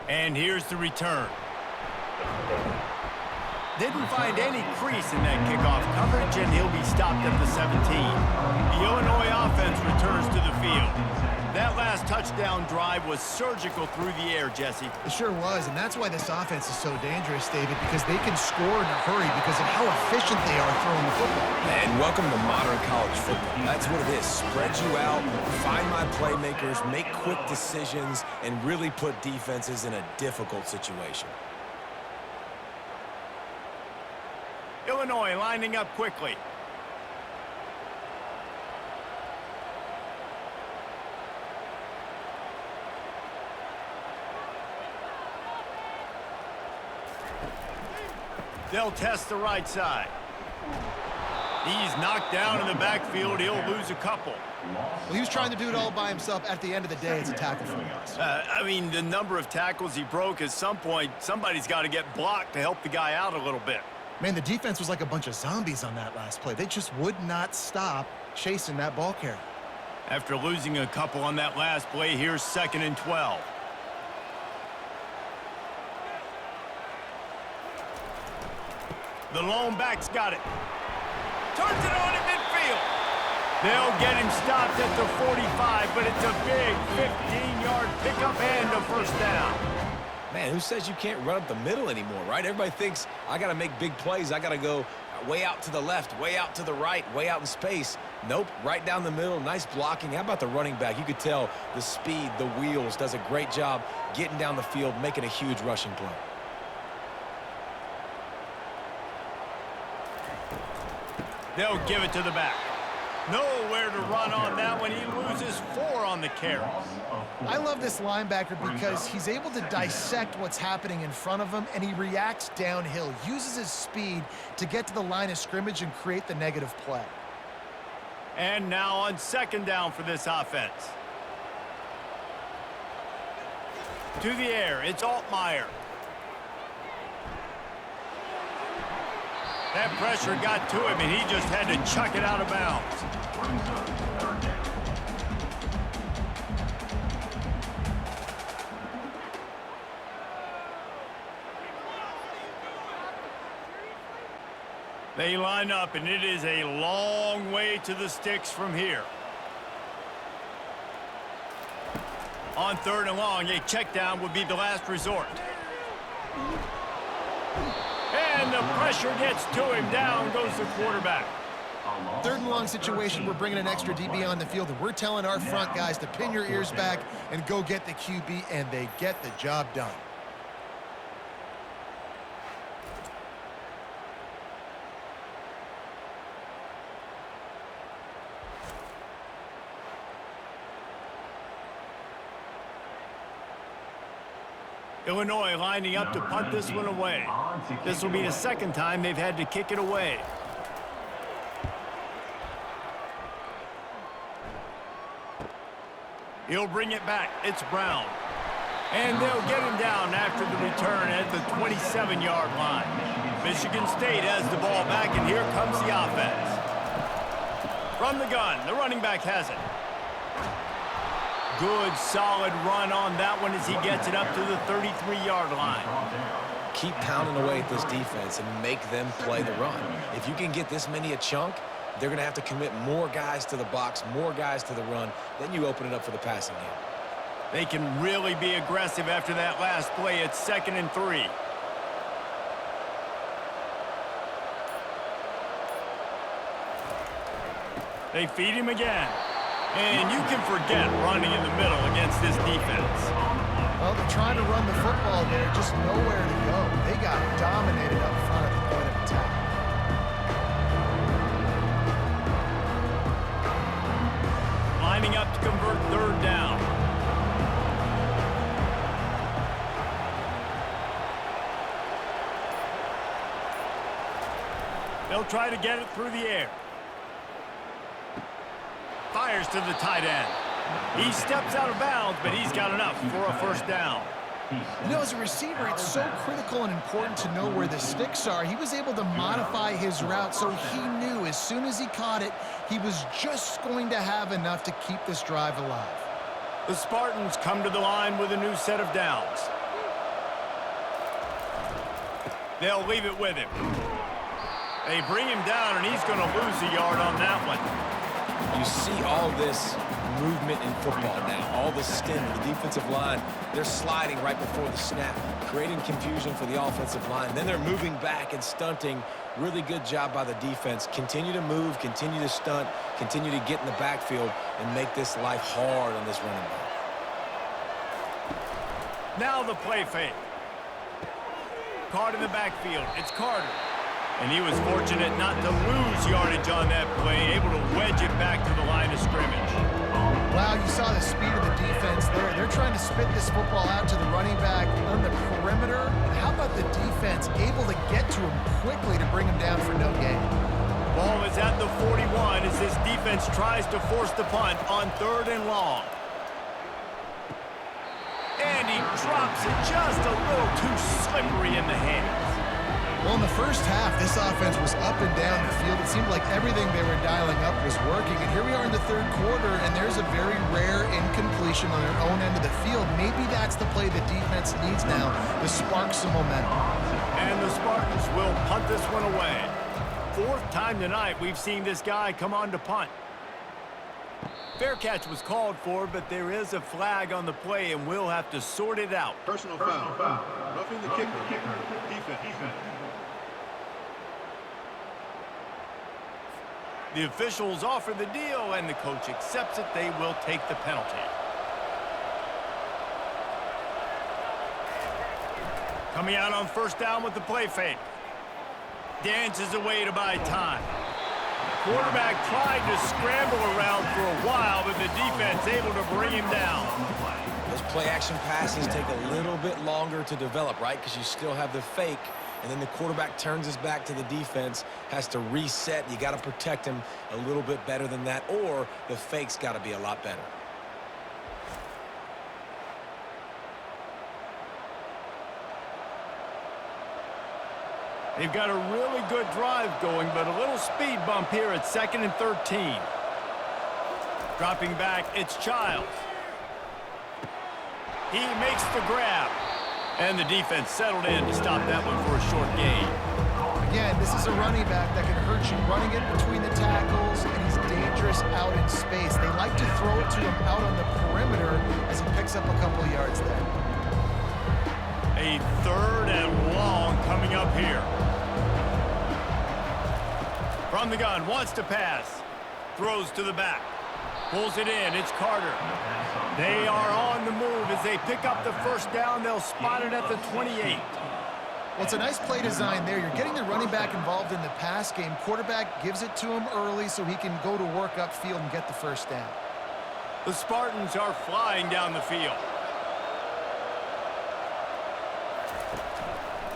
And here's the return. Didn't find any crease in that kickoff coverage, and he'll be stopped at the 17. The Illinois offense returns to the field. That last touchdown drive was surgical through the air, Jesse. It sure was, and that's why this offense is so dangerous, David, because they can score in a hurry because of how efficient they are throwing the football. And welcome to modern college football. That's what it is. Spread you out, find my playmakers, make quick decisions, and really put defenses in a difficult situation. Illinois lining up quickly. They'll test the right side. He's knocked down in the backfield. He'll lose a couple. Well, he was trying to do it all by himself. At the end of the day, it's a tackle for loss. I mean, the number of tackles he broke, at some point, somebody's got to get blocked to help the guy out a little bit. Man, the defense was like a bunch of zombies on that last play. They just would not stop chasing that ball carrier. After losing a couple on that last play, here's 2nd and 12. The lone back's got it. Turns it on in midfield. They'll get him stopped at the 45, but it's a big 15-yard pickup and a first down. Man, who says you can't run up the middle anymore, right? Everybody thinks I got to make big plays. I got to go way out to the left, way out to the right, way out in space. Nope, right down the middle. Nice blocking. How about the running back? You could tell the speed, the wheels, does a great job getting down the field, making a huge rushing play. They'll give it to the back. Nowhere to run on that one. He loses 4 on the carry. I love this linebacker because he's able to dissect what's happening in front of him, and he reacts downhill, uses his speed to get to the line of scrimmage and create the negative play. And now on 2nd down for this offense. To the air, it's Altmaier. That pressure got to him, and he just had to chuck it out of bounds. They line up, and it is a long way to the sticks from here. On 3rd and long, a check down would be the last resort. And the pressure gets to him. Down goes the quarterback. 3rd and long situation, we're bringing an extra DB on the field, and we're telling our front guys to pin your ears back and go get the QB, and they get the job done. Illinois lining up to punt this one away. This will be the 2nd time they've had to kick it away. He'll bring it back. It's Brown. And they'll get him down after the return at the 27-yard line. Michigan State has the ball back, and here comes the offense. From the gun, the running back has it. Good, solid run on that one as he gets it up to the 33-yard line. Keep pounding away at this defense and make them play the run. If you can get this many a chunk, they're going to have to commit more guys to the box, more guys to the run. Then you open it up for the passing game. They can really be aggressive after that last play. It's 2nd and 3. They feed him again. And you can forget running in the middle against this defense. Well, they're trying to run the football there, just nowhere to go. They got dominated up front at the point of attack. Lining up to convert 3rd down. They'll try to get it through the air. Fires to the tight end. He steps out of bounds, but he's got enough for a 1st down. You know, as a receiver, it's so critical and important to know where the sticks are. He was able to modify his route, so he knew as soon as he caught it, he was just going to have enough to keep this drive alive. The Spartans come to the line with a new set of downs. They'll leave it with him. They bring him down, and he's going to lose a yard on that one. You see all this movement in football now, all the stem, the defensive line, they're sliding right before the snap, creating confusion for the offensive line. Then they're moving back and stunting. Really good job by the defense. Continue to move, continue to stunt, continue to get in the backfield and make this life hard on this running back. Now the play fake. Caught in the backfield. It's Carter. And he was fortunate not to lose yardage on that play, able to wedge it back to the line of scrimmage. Wow, you saw the speed of the defense there. They're trying to spit this football out to the running back on the perimeter. And how about the defense able to get to him quickly to bring him down for no gain? Ball is at the 41 as this defense tries to force the punt on 3rd and long. And he drops it just a little too slippery in the hands. Well, in the first half, this offense was up and down the field. It seemed like everything they were dialing up was working. And here we are in the 3rd quarter, and there's a very rare incompletion on their own end of the field. Maybe that's the play the defense needs now to spark some momentum. And the Spartans will punt this one away. 4th time tonight we've seen this guy come on to punt. Fair catch was called for, but there is a flag on the play, and we'll have to sort it out. Personal foul. Roughing the kicker. Defense. The officials offer the deal, and the coach accepts it. They will take the penalty. Coming out on 1st down with the play fake. Dances away to buy time. quarterback tried to scramble around for a while, but the defense able to bring him down. Those play-action passes take a little bit longer to develop, right? Because you still have the fake, and then the quarterback turns his back to the defense, has to reset. You got to protect him a little bit better than that, or the fake's got to be a lot better. They've got a really good drive going, but a little speed bump here at 2nd and 13. Dropping back, it's Childs. He makes the grab. And the defense settled in to stop that one for a short gain. Again, this is a running back that can hurt you running it between the tackles, and he's dangerous out in space. They like to throw it to him out on the perimeter as he picks up a couple yards there. A 3rd and long coming up here. From the gun, wants to pass. Throws to the back. Pulls it in, it's Carter. They are on the move as they pick up the first down. They'll spot it at the 28. Well, it's a nice play design there. You're getting the running back involved in the pass game. Quarterback gives it to him early so he can go to work upfield and get the first down. The Spartans are flying down the field.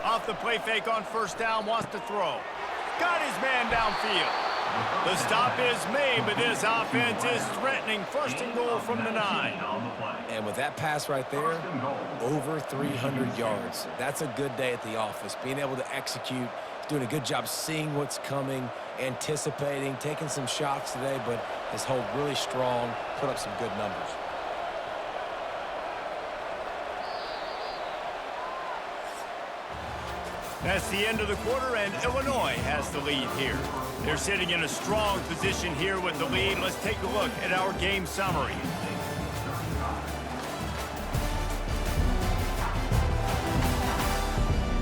Off the play fake on first down, wants to throw. Got his man downfield. The stop is made, but this offense is threatening. 1st and goal from the 9. And with that pass right there, over 300 yards. That's a good day at the office. Being able to execute, doing a good job seeing what's coming, anticipating, taking some shots today, but his hold really strong, put up some good numbers. That's the end of the quarter, and Illinois has the lead here. They're sitting in a strong position here with the lead. Let's take a look at our game summary.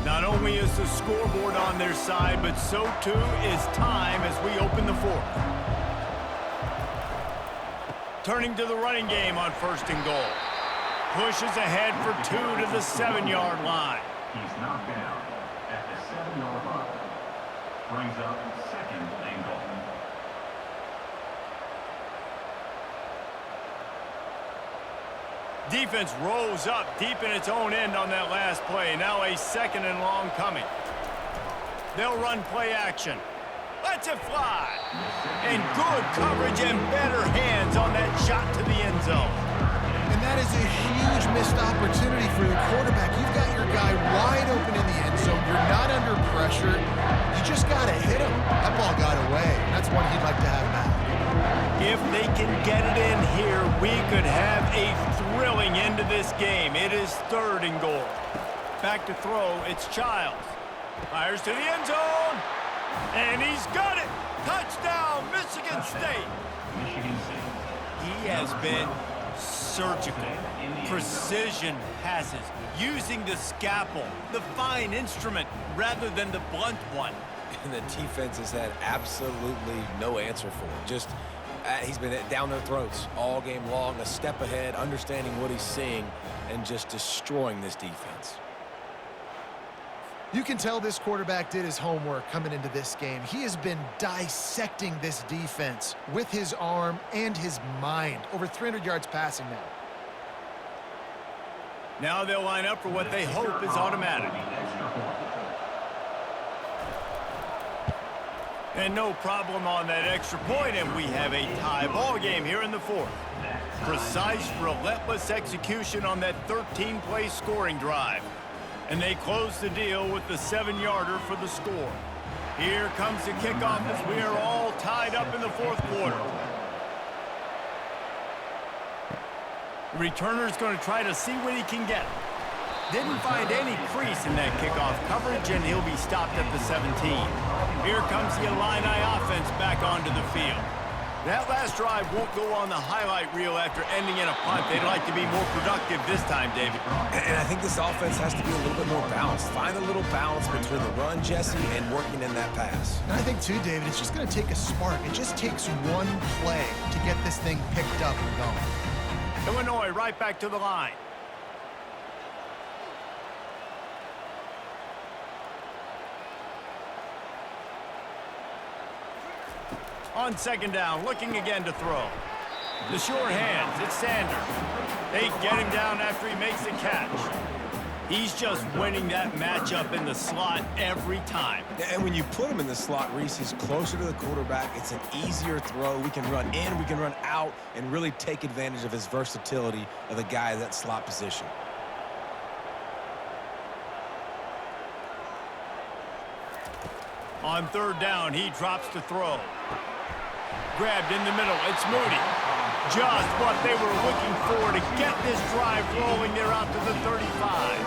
Not only is the scoreboard on their side, but so too is time as we open the 4th. Turning to the running game on 1st and goal. Pushes ahead for 2 to the 7-yard line. He's knocked down at the 7-yard line. Brings up 2nd and goal. Defense rolls up deep in its own end on that last play. Now a 2nd and long coming. They'll run play action. Lets it fly. And good coverage and better hands on that shot to the end zone. And that is a huge missed opportunity for the quarterback. You've got your guy wide open in the end zone. You're not under pressure. You just got to hit him. That ball got away. That's one he'd like to have back. If they can get it in here, we could have a thrilling end to this game. It is 3rd and goal. Back to throw, it's Childs. Fires to the end zone. And he's got it. Touchdown, Michigan State. Michigan State. He has been surgical, precision passes, using the scalpel, the fine instrument, rather than the blunt one. And the defense has had absolutely no answer for it. Just, he's been down their throats all game long, a step ahead, understanding what he's seeing, and just destroying this defense. You can tell this quarterback did his homework coming into this game. He has been dissecting this defense with his arm and his mind. Over 300 yards passing now. Now they'll line up for what they hope is automatic. And no problem on that extra point, and we have a tie ball game here in the 4th. Precise, relentless execution on that 13-play scoring drive. And they close the deal with the 7-yarder for the score. Here comes the kickoff as we are all tied up in the 4th quarter. The returner's going to try to see what he can get. Didn't find any crease in that kickoff coverage, and he'll be stopped at the 17. Here comes the Illini offense back onto the field. That last drive won't go on the highlight reel after ending in a punt. They'd like to be more productive this time, David. And I think this offense has to be a little bit more balanced. Find a little balance between the run, Jesse, and working in that pass. And I think, too, David, it's just going to take a spark. It just takes one play to get this thing picked up and going. Illinois right back to the line. On second down, looking again to throw. The sure hands, it's Sanders. They get him down after he makes the catch. He's just winning that matchup in the slot every time. Yeah, and when you put him in the slot, Reese, he's closer to the quarterback. It's an easier throw. We can run in, we can run out, and really take advantage of his versatility of the guy in that slot position. On third down, he drops to throw. Grabbed in the middle, it's Moody. Just what they were looking for to get this drive rolling. They're out to the 35.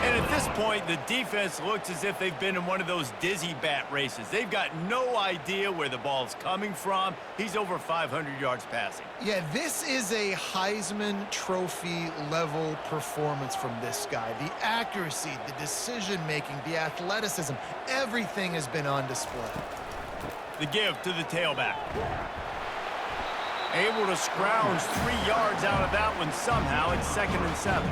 And at this point, the defense looks as if they've been in one of those dizzy bat races. They've got no idea where the ball's coming from. He's over 500 yards passing. Yeah, this is a Heisman Trophy level performance from this guy. The accuracy, the decision-making, the athleticism, everything has been on display. The give to the tailback. Able to scrounge 3 yards out of that one somehow. It's 2nd and 7.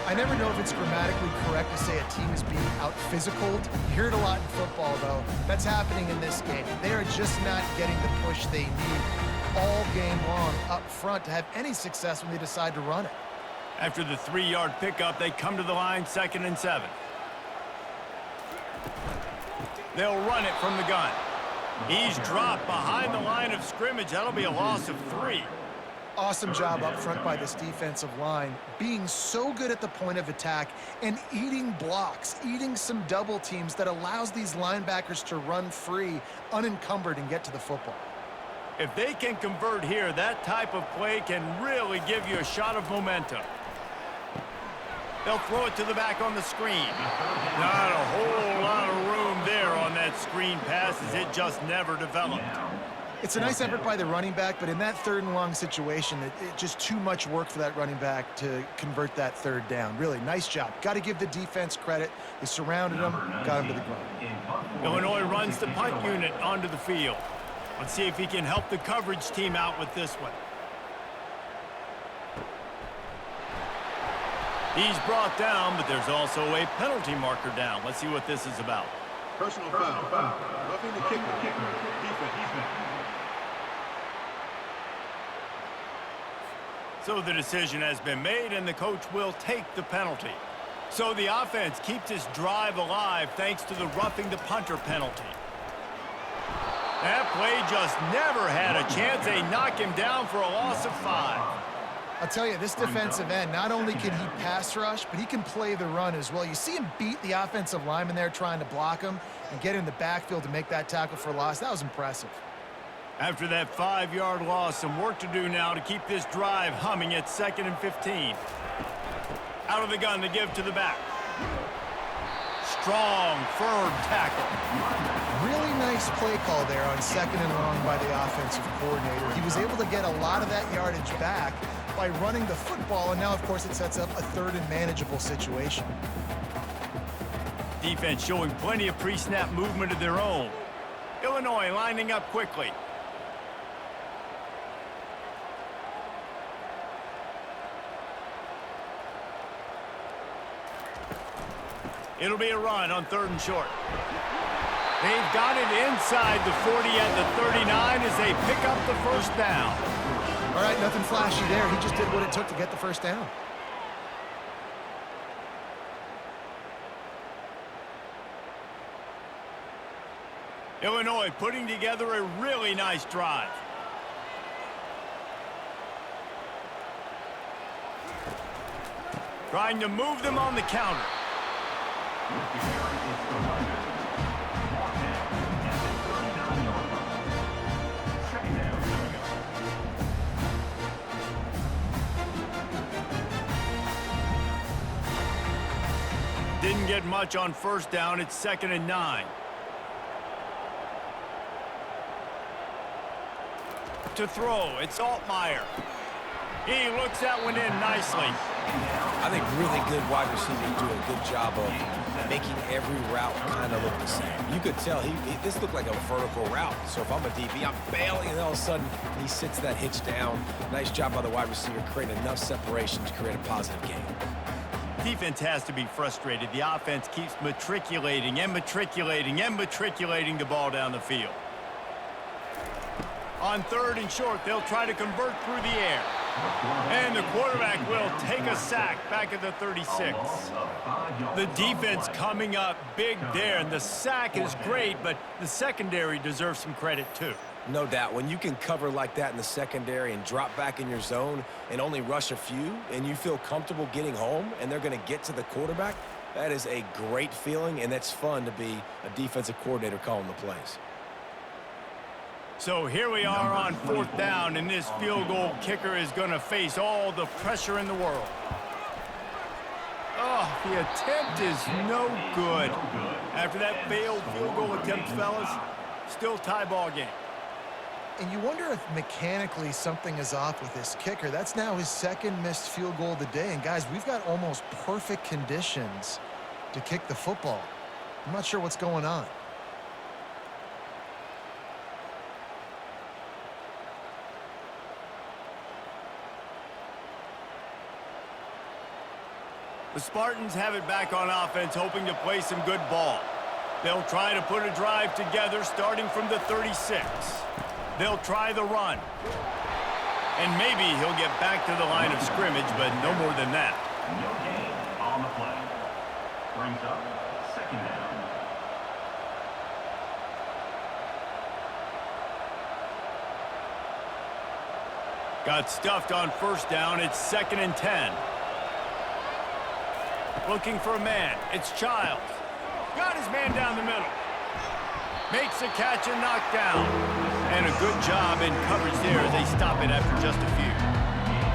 I never know if it's grammatically correct to say a team is being out-physicaled. You hear it a lot in football, though. That's happening in this game. They are just not getting the push they need all game long up front to have any success when they decide to run it. After the 3-yard pickup, they come to the line, 2nd and 7. They'll run it from the gun. He's dropped behind the line of scrimmage. That'll be a loss of 3. Awesome job up front by this defensive line, being so good at the point of attack and eating blocks, eating some double teams that allows these linebackers to run free, unencumbered, and get to the football. If they can convert here, that type of play can really give you a shot of momentum. They'll throw it to the back on the screen. Not a whole lot of room there on that screen pass as it just never developed. It's a nice effort by the running back, but in that 3rd and long situation, it just too much work for that running back to convert that 3rd down. Really, nice job. Got to give the defense credit. They surrounded him, got him to the ground. Illinois runs the punt unit onto the field. Let's see if he can help the coverage team out with this one. He's brought down, but there's also a penalty marker down. Let's see what this is about. Personal foul. Roughing the kicker. Defense. So the decision has been made, and the coach will take the penalty. So the offense keeps this drive alive thanks to the roughing the punter penalty. That play just never had a chance. They knock him down for a loss of 5. I'll tell you, this defensive end, not only can he pass rush, but he can play the run as well. You see him beat the offensive lineman there trying to block him and get in the backfield to make that tackle for loss. That was impressive. After that 5-yard loss, some work to do now to keep this drive humming at 2nd and 15. Out of the gun, the give to the back. Strong, firm tackle. Really nice play call there on 2nd and long by the offensive coordinator. He was able to get a lot of that yardage back by running the football, and now, of course, it sets up a 3rd and manageable situation. Defense showing plenty of pre-snap movement of their own. Illinois lining up quickly. It'll be a run on 3rd and short. They've got it inside the 40 at the 39 as they pick up the 1st down. All right, nothing flashy there. He just did what it took to get the 1st down. Illinois putting together a really nice drive. Trying to move them on the counter. Didn't get much on 1st down. It's 2nd and 9. To throw, it's Altmaier. He looks that one in nicely. I think really good wide receivers do a good job of making every route kind of look the same. You could tell this looked like a vertical route. So if I'm a DB, I'm bailing, and all of a sudden he sits that hitch down. Nice job by the wide receiver, creating enough separation to create a positive gain. Defense has to be frustrated. The offense keeps matriculating and matriculating and matriculating the ball down the field. On 3rd and short, they'll try to convert through the air. And the quarterback will take a sack back at the 36. The defense coming up big there, and the sack is great, but the secondary deserves some credit too. No doubt. When you can cover like that in the secondary and drop back in your zone and only rush a few, and you feel comfortable getting home, and they're going to get to the quarterback, that is a great feeling, and that's fun to be a defensive coordinator calling the plays. So here we are on 4th down, and this field goal kicker is going to face all the pressure in the world. Oh, the attempt is no good. After that failed field goal attempt, fellas, still tie ball game. And you wonder if mechanically something is off with this kicker. That's now his 2nd missed field goal of the day. And guys, we've got almost perfect conditions to kick the football. I'm not sure what's going on. The Spartans have it back on offense, hoping to play some good ball. They'll try to put a drive together starting from the 36. They'll try the run. And maybe he'll get back to the line of scrimmage, but no more than that. No gain on the play. Brings up 2nd down. Got stuffed on 1st down. It's 2nd and 10. Looking for a man. It's Childs. Got his man down the middle. Makes a catch and knocked down. And a good job in coverage there as they stop it after just a few.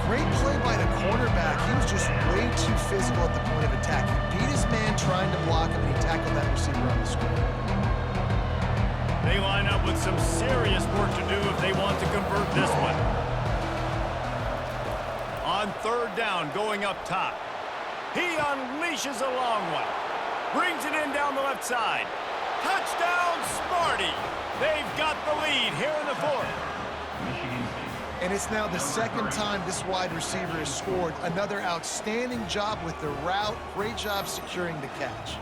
Great play by the cornerback. He was just way too physical at the point of attack. He beat his man trying to block him, and he tackled that receiver on the screen. They line up with some serious work to do if they want to convert this one. On 3rd down, going up top. He unleashes a long one. Brings it in down the left side. Touchdown, Sparty! They've got the lead here in the 4th. And it's now the 2nd time this wide receiver has scored. Another outstanding job with the route. Great job securing the catch.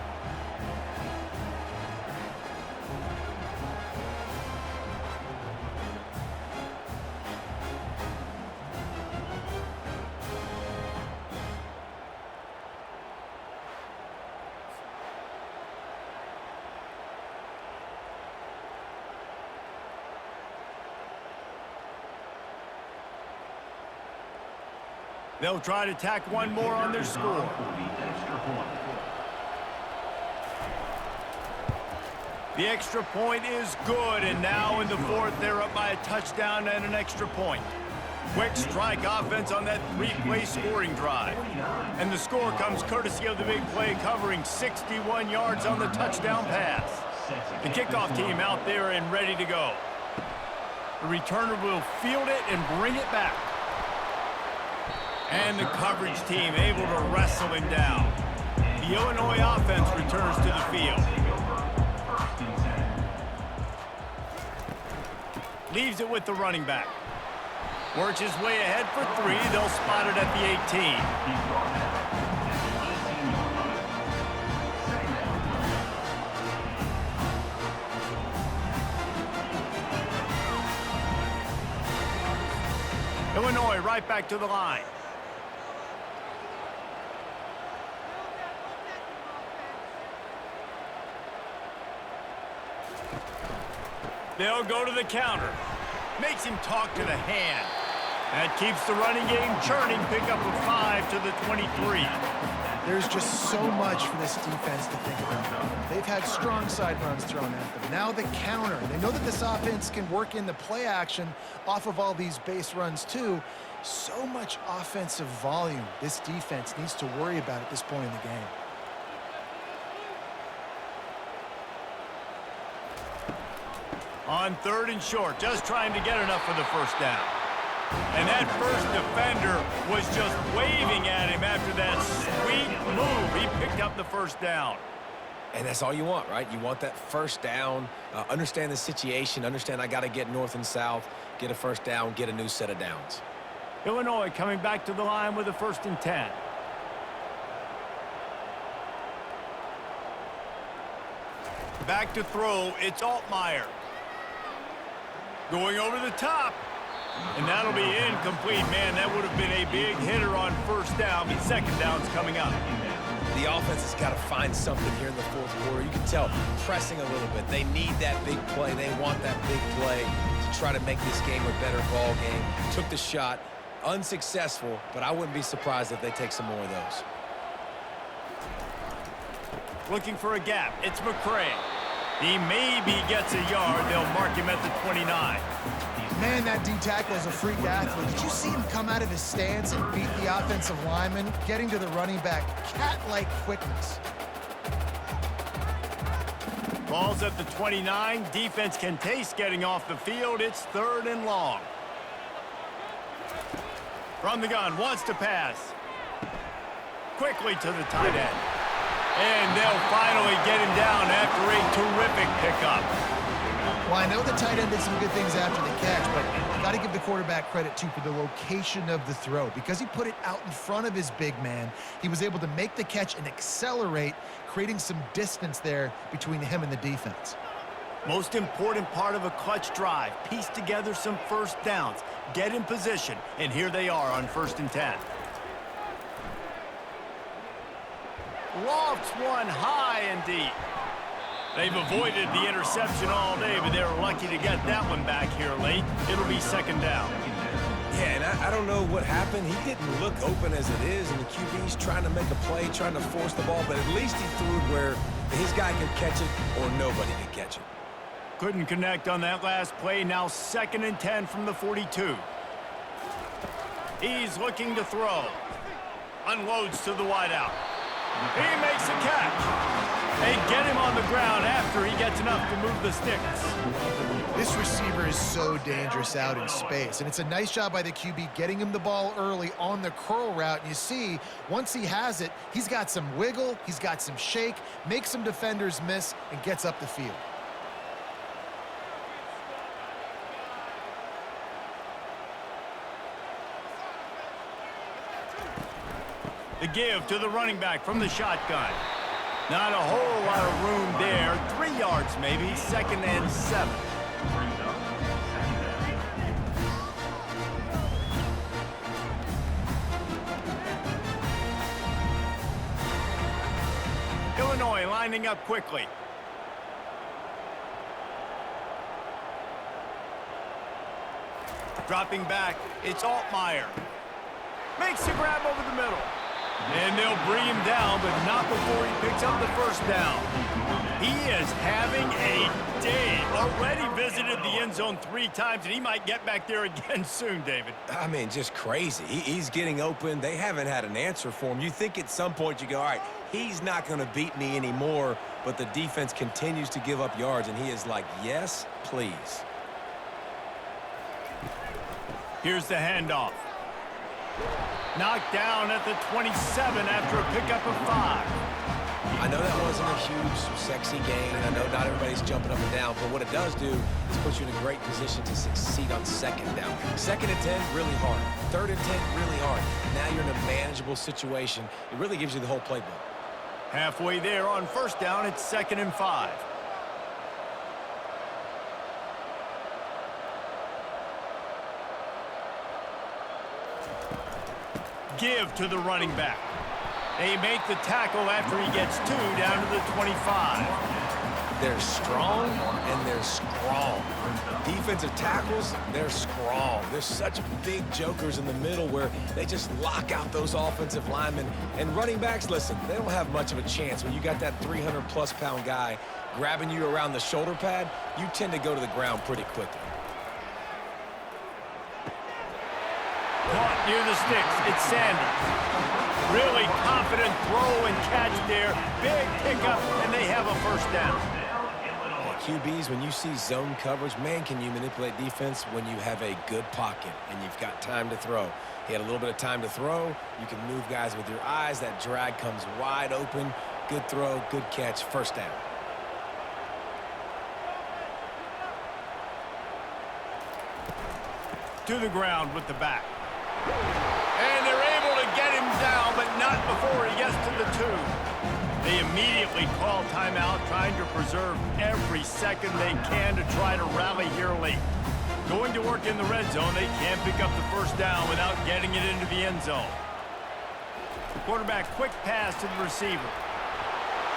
They'll try to tack one more on their score. The extra point is good, and now in the 4th, they're up by a touchdown and an extra point. Quick strike offense on that 3-play scoring drive. And the score comes courtesy of the big play, covering 61 yards on the touchdown pass. The kickoff team out there and ready to go. The returner will field it and bring it back. And the coverage team able to wrestle him down. The Illinois offense returns to the field. Leaves it with the running back. Works his way ahead for 3. They'll spot it at the 18. Illinois right back to the line. They'll go to the counter. Makes him talk to the hand. That keeps the running game churning. Pick up a 5 to the 23. There's just so much for this defense to think about. They've had strong side runs thrown at them. Now the counter. They know that this offense can work in the play action off of all these base runs too. So much offensive volume this defense needs to worry about at this point in the game. On 3rd and short, just trying to get enough for the 1st down. And that first defender was just waving at him after that sweet move. He picked up the 1st down. And that's all you want, right? You want that 1st down, understand the situation, understand I got to get north and south, get a 1st down, get a new set of downs. Illinois coming back to the line with a 1st and 10. Back to throw, it's Altmaier. Going over the top. And that'll be incomplete. Man, that would have been a big hitter on first down, but second down's coming up. The offense has got to find something here in the fourth quarter. You can tell pressing a little bit. They need that big play. They want that big play to try to make this game a better ball game. Took the shot. Unsuccessful, but I wouldn't be surprised if they take some more of those. Looking for a gap. It's McCray. He maybe gets a yard. They'll mark him at the 29. Man, that D-tackle is a freak athlete. Did you see him come out of his stance and beat the offensive lineman, getting to the running back? Cat-like quickness. Ball's at the 29. Defense can taste getting off the field. It's 3rd and long. From the gun, wants to pass. Quickly to the tight end. And they'll finally get him down after a terrific pickup. Well, I know the tight end did some good things after the catch, but got to give the quarterback credit, too, for the location of the throw. Because he put it out in front of his big man, he was able to make the catch and accelerate, creating some distance there between him and the defense. Most important part of a clutch drive. Piece together some first downs. Get in position. And here they are on 1st and 10. Lofts one high and deep. They've avoided the interception all day, but they're lucky to get that one back here late. It'll be 2nd down. Yeah, and I don't know what happened. He didn't look open as it is, and the QB's trying to make a play, trying to force the ball, but at least he threw it where his guy could catch it or nobody could catch it. Couldn't connect on that last play. Now 2nd and 10 from the 42. He's looking to throw. Unloads to the wideout. He makes a catch. They get him on the ground after he gets enough to move the sticks. This receiver is so dangerous out in space, and it's a nice job by the QB getting him the ball early on the curl route. And you see, once he has it, he's got some wiggle, he's got some shake, makes some defenders miss, and gets up the field. The give to the running back from the shotgun. Not a whole lot of room there. 3 yards maybe. 2nd and 7. Illinois lining up quickly. Dropping back, it's Altmaier. Makes a grab over the middle. And they'll bring him down, but not before he picks up the 1st down. He is having a day. Already visited the end zone 3 times, and he might get back there again soon, David. I mean, just crazy. He's getting open. They haven't had an answer for him. You think at some point you go, all right, he's not going to beat me anymore, but the defense continues to give up yards, and he is like, yes, please. Here's the handoff. Knocked down at the 27 after a pickup of 5. I know that wasn't a huge, sexy gain. I know not everybody's jumping up and down, but what it does do is put you in a great position to succeed on 2nd down. 2nd and 10, really hard. 3rd and 10, really hard. Now you're in a manageable situation. It really gives you the whole playbook. Halfway there on 1st down, it's 2nd and 5. Give to the running back. They make the tackle after he gets 2 down to the 25. They're strong and they're strong. Defensive tackles, they're strong. There's such big jokers in the middle where they just lock out those offensive linemen. And running backs, listen, they don't have much of a chance. When you got that 300-plus pound guy grabbing you around the shoulder pad, you tend to go to the ground pretty quickly. Caught near the sticks. It's Sanders. Really confident throw and catch there. Big pickup, and they have a 1st down. QBs, when you see zone coverage, man, can you manipulate defense when you have a good pocket and you've got time to throw. He had a little bit of time to throw. You can move guys with your eyes. That drag comes wide open. Good throw, good catch, 1st down. To the ground with the back. And they're able to get him down, but not before he gets to the 2. They immediately call timeout, trying to preserve every second they can to try to rally here late. Going to work in the red zone, they can't pick up the first down without getting it into the end zone. The quarterback, quick pass to the receiver.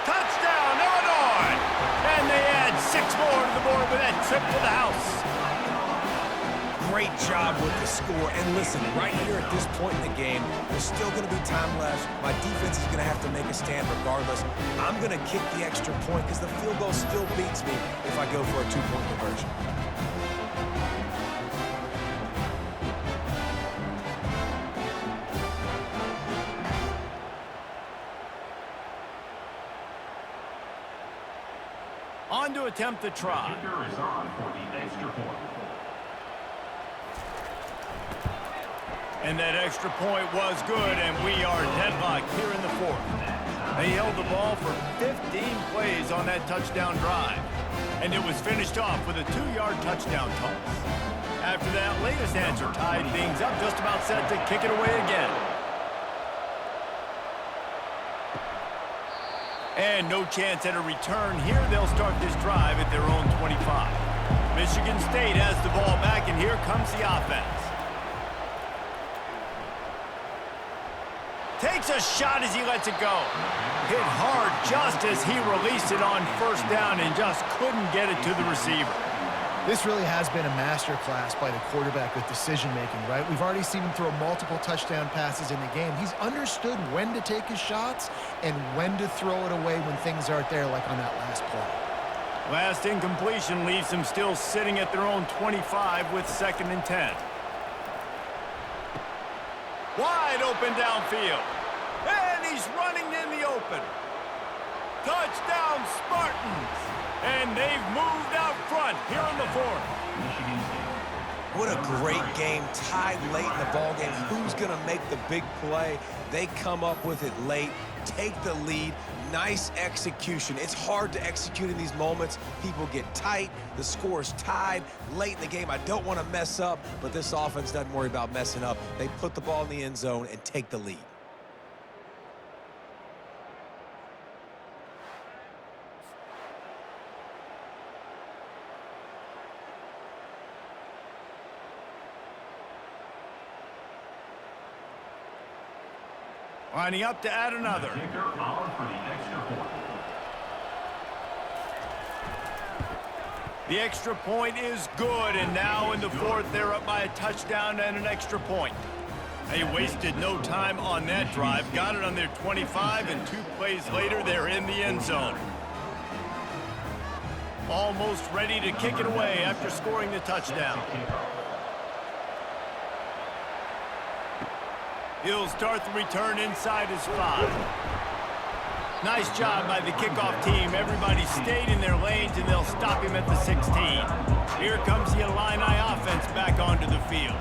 Touchdown, Illinois! And they add 6 more to the board with that trip to the house. Great job with the score. And listen, right here at this point in the game, there's still going to be time left. My defense is going to have to make a stand regardless. I'm going to kick the extra point because the field goal still beats me if I go for a 2-point conversion. On to attempt the try. Kicker is on for the extra point. And that extra point was good, and we are deadlocked here in the 4th. They held the ball for 15 plays on that touchdown drive, and it was finished off with a 2-yard touchdown toss. After that latest answer tied things up, just about set to kick it away again. And no chance at a return here. They'll start this drive at their own 25. Michigan State has the ball back, and here comes the offense. Takes a shot as he lets it go. Hit hard just as he released it on first down and just couldn't get it to the receiver. This really has been a masterclass by the quarterback with decision-making, right? We've already seen him throw multiple touchdown passes in the game. He's understood when to take his shots and when to throw it away when things aren't there, like on that last play. Last incompletion leaves them still sitting at their own 25 with 2nd and 10. Wide open downfield. And he's running in the open. Touchdown, Spartans. And they've moved out front here in the 4th. What a great game, tied late in the ball game. Who's going to make the big play? They come up with it late, take the lead. Nice execution. It's hard to execute in these moments. People get tight. The score's tied late in the game. I don't want to mess up, but this offense doesn't worry about messing up. They put the ball in the end zone and take the lead. Lining up to add another. Kicker on for the extra point. The extra point is good, and now in the 4th, they're up by a touchdown and an extra point. They wasted no time on that drive, got it on their 25, and 2 plays later, they're in the end zone. Almost ready to kick it away after scoring the touchdown. He'll start the return inside his 5. Nice job by the kickoff team. Everybody stayed in their lanes, and they'll stop him at the 16. Here comes the Illini offense back onto the field.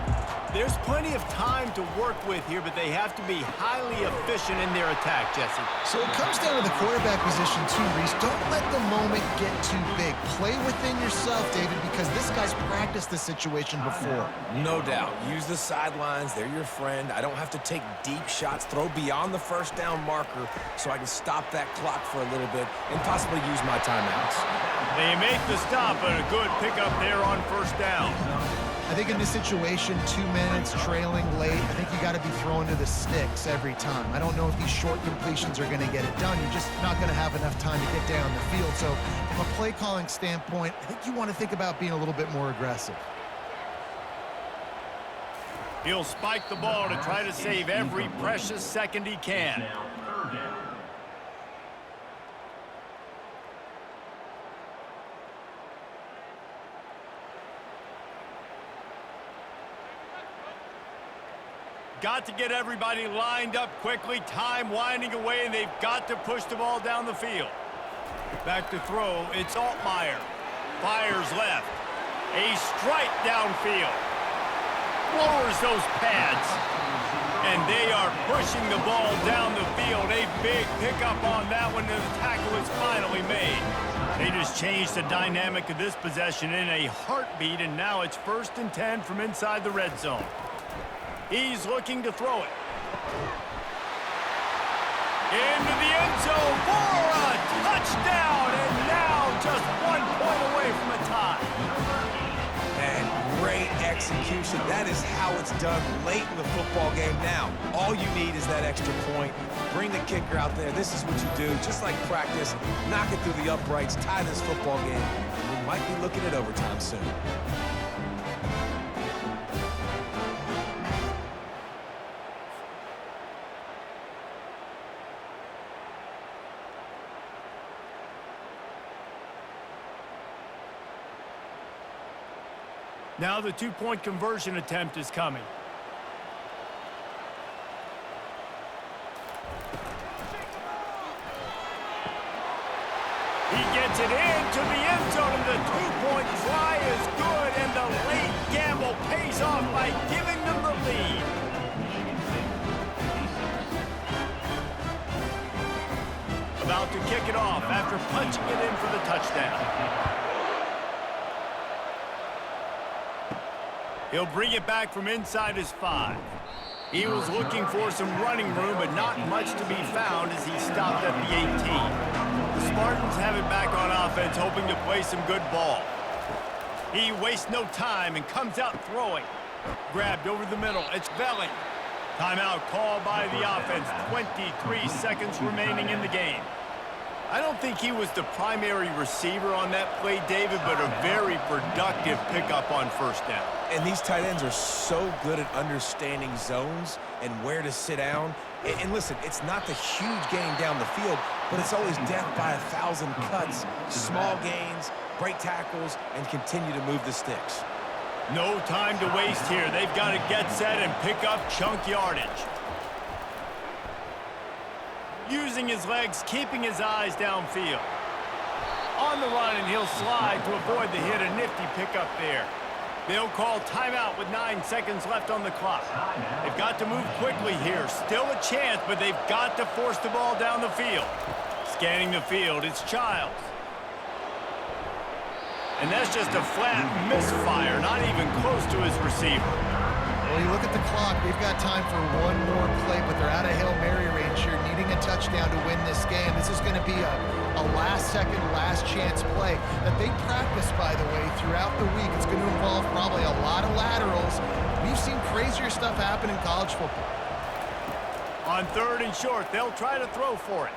There's plenty of time to work with here, but they have to be highly efficient in their attack, Jesse. So it comes down to the quarterback position too, Reese. Don't let the moment get too big. Play within yourself, David, because this guy's practiced this situation before. No doubt. Use the sidelines. They're your friend. I don't have to take deep shots. Throw beyond the first down marker so I can stop that clock for a little bit and possibly use my timeouts. They make the stop, but a good pickup there on first down. I think in this situation, 2 minutes, trailing late, I think you got to be throwing to the sticks every time. I don't know if these short completions are going to get it done. You're just not going to have enough time to get down the field. So from a play calling standpoint, I think you want to think about being a little bit more aggressive. He'll spike the ball to try to save every precious second he can. Now, 3rd down. Got to get everybody lined up quickly. Time winding away, and they've got to push the ball down the field. Back to throw. It's Altmaier. Fires left. A strike downfield. Lowers those pads. And they are pushing the ball down the field. A big pickup on that one, and the tackle is finally made. They just changed the dynamic of this possession in a heartbeat, and now it's 1st and 10 from inside the red zone. He's looking to throw it. Into the end zone for a touchdown, and now just 1 point away from a tie. And great execution. That is how it's done late in the football game. Now, all you need is that extra point. Bring the kicker out there. This is what you do. Just like practice, knock it through the uprights, tie this football game. We might be looking at overtime soon. Now the two-point conversion attempt is coming. He gets it into the end zone, and the two-point try is good, and the late gamble pays off by giving them the lead. About to kick it off after punching it in for the touchdown. He'll bring it back from inside his 5. He was looking for some running room, but not much to be found as he stopped at the 18. The Spartans have it back on offense, hoping to play some good ball. He wastes no time and comes out throwing. Grabbed over the middle. It's Belling. Timeout called by the offense. 23 seconds remaining in the game. I don't think he was the primary receiver on that play, David, but a very productive pickup on first down. And these tight ends are so good at understanding zones and where to sit down. And listen, it's not the huge gain down the field, but it's always death by 1,000 cuts, small gains, break tackles, and continue to move the sticks. No time to waste here. They've got to get set and pick up chunk yardage. Using his legs, keeping his eyes downfield. On the run, and he'll slide to avoid the hit. A nifty pickup there. They'll call timeout with 9 seconds left on the clock. They've got to move quickly here. Still a chance, but they've got to force the ball down the field. Scanning the field, it's Childs. And that's just a flat misfire, not even close to his receiver. Well, you look at the clock, we've got time for one more play, but they're out of Hail Mary range here, needing a touchdown to win this game. This is going to be a last-second, last-chance play that they practice, by the way, throughout the week. It's going to involve probably a lot of laterals. We've seen crazier stuff happen in college football. On 3rd and short, they'll try to throw for it.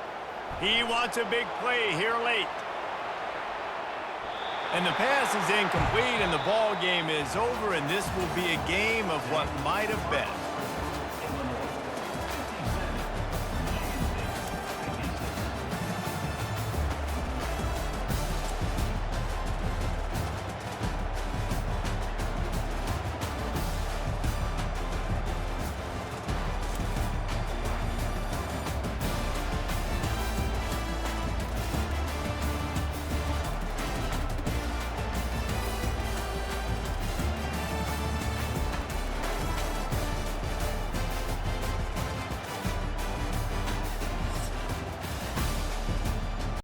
He wants a big play here late. And the pass is incomplete, and the ball game is over, and this will be a game of what might have been.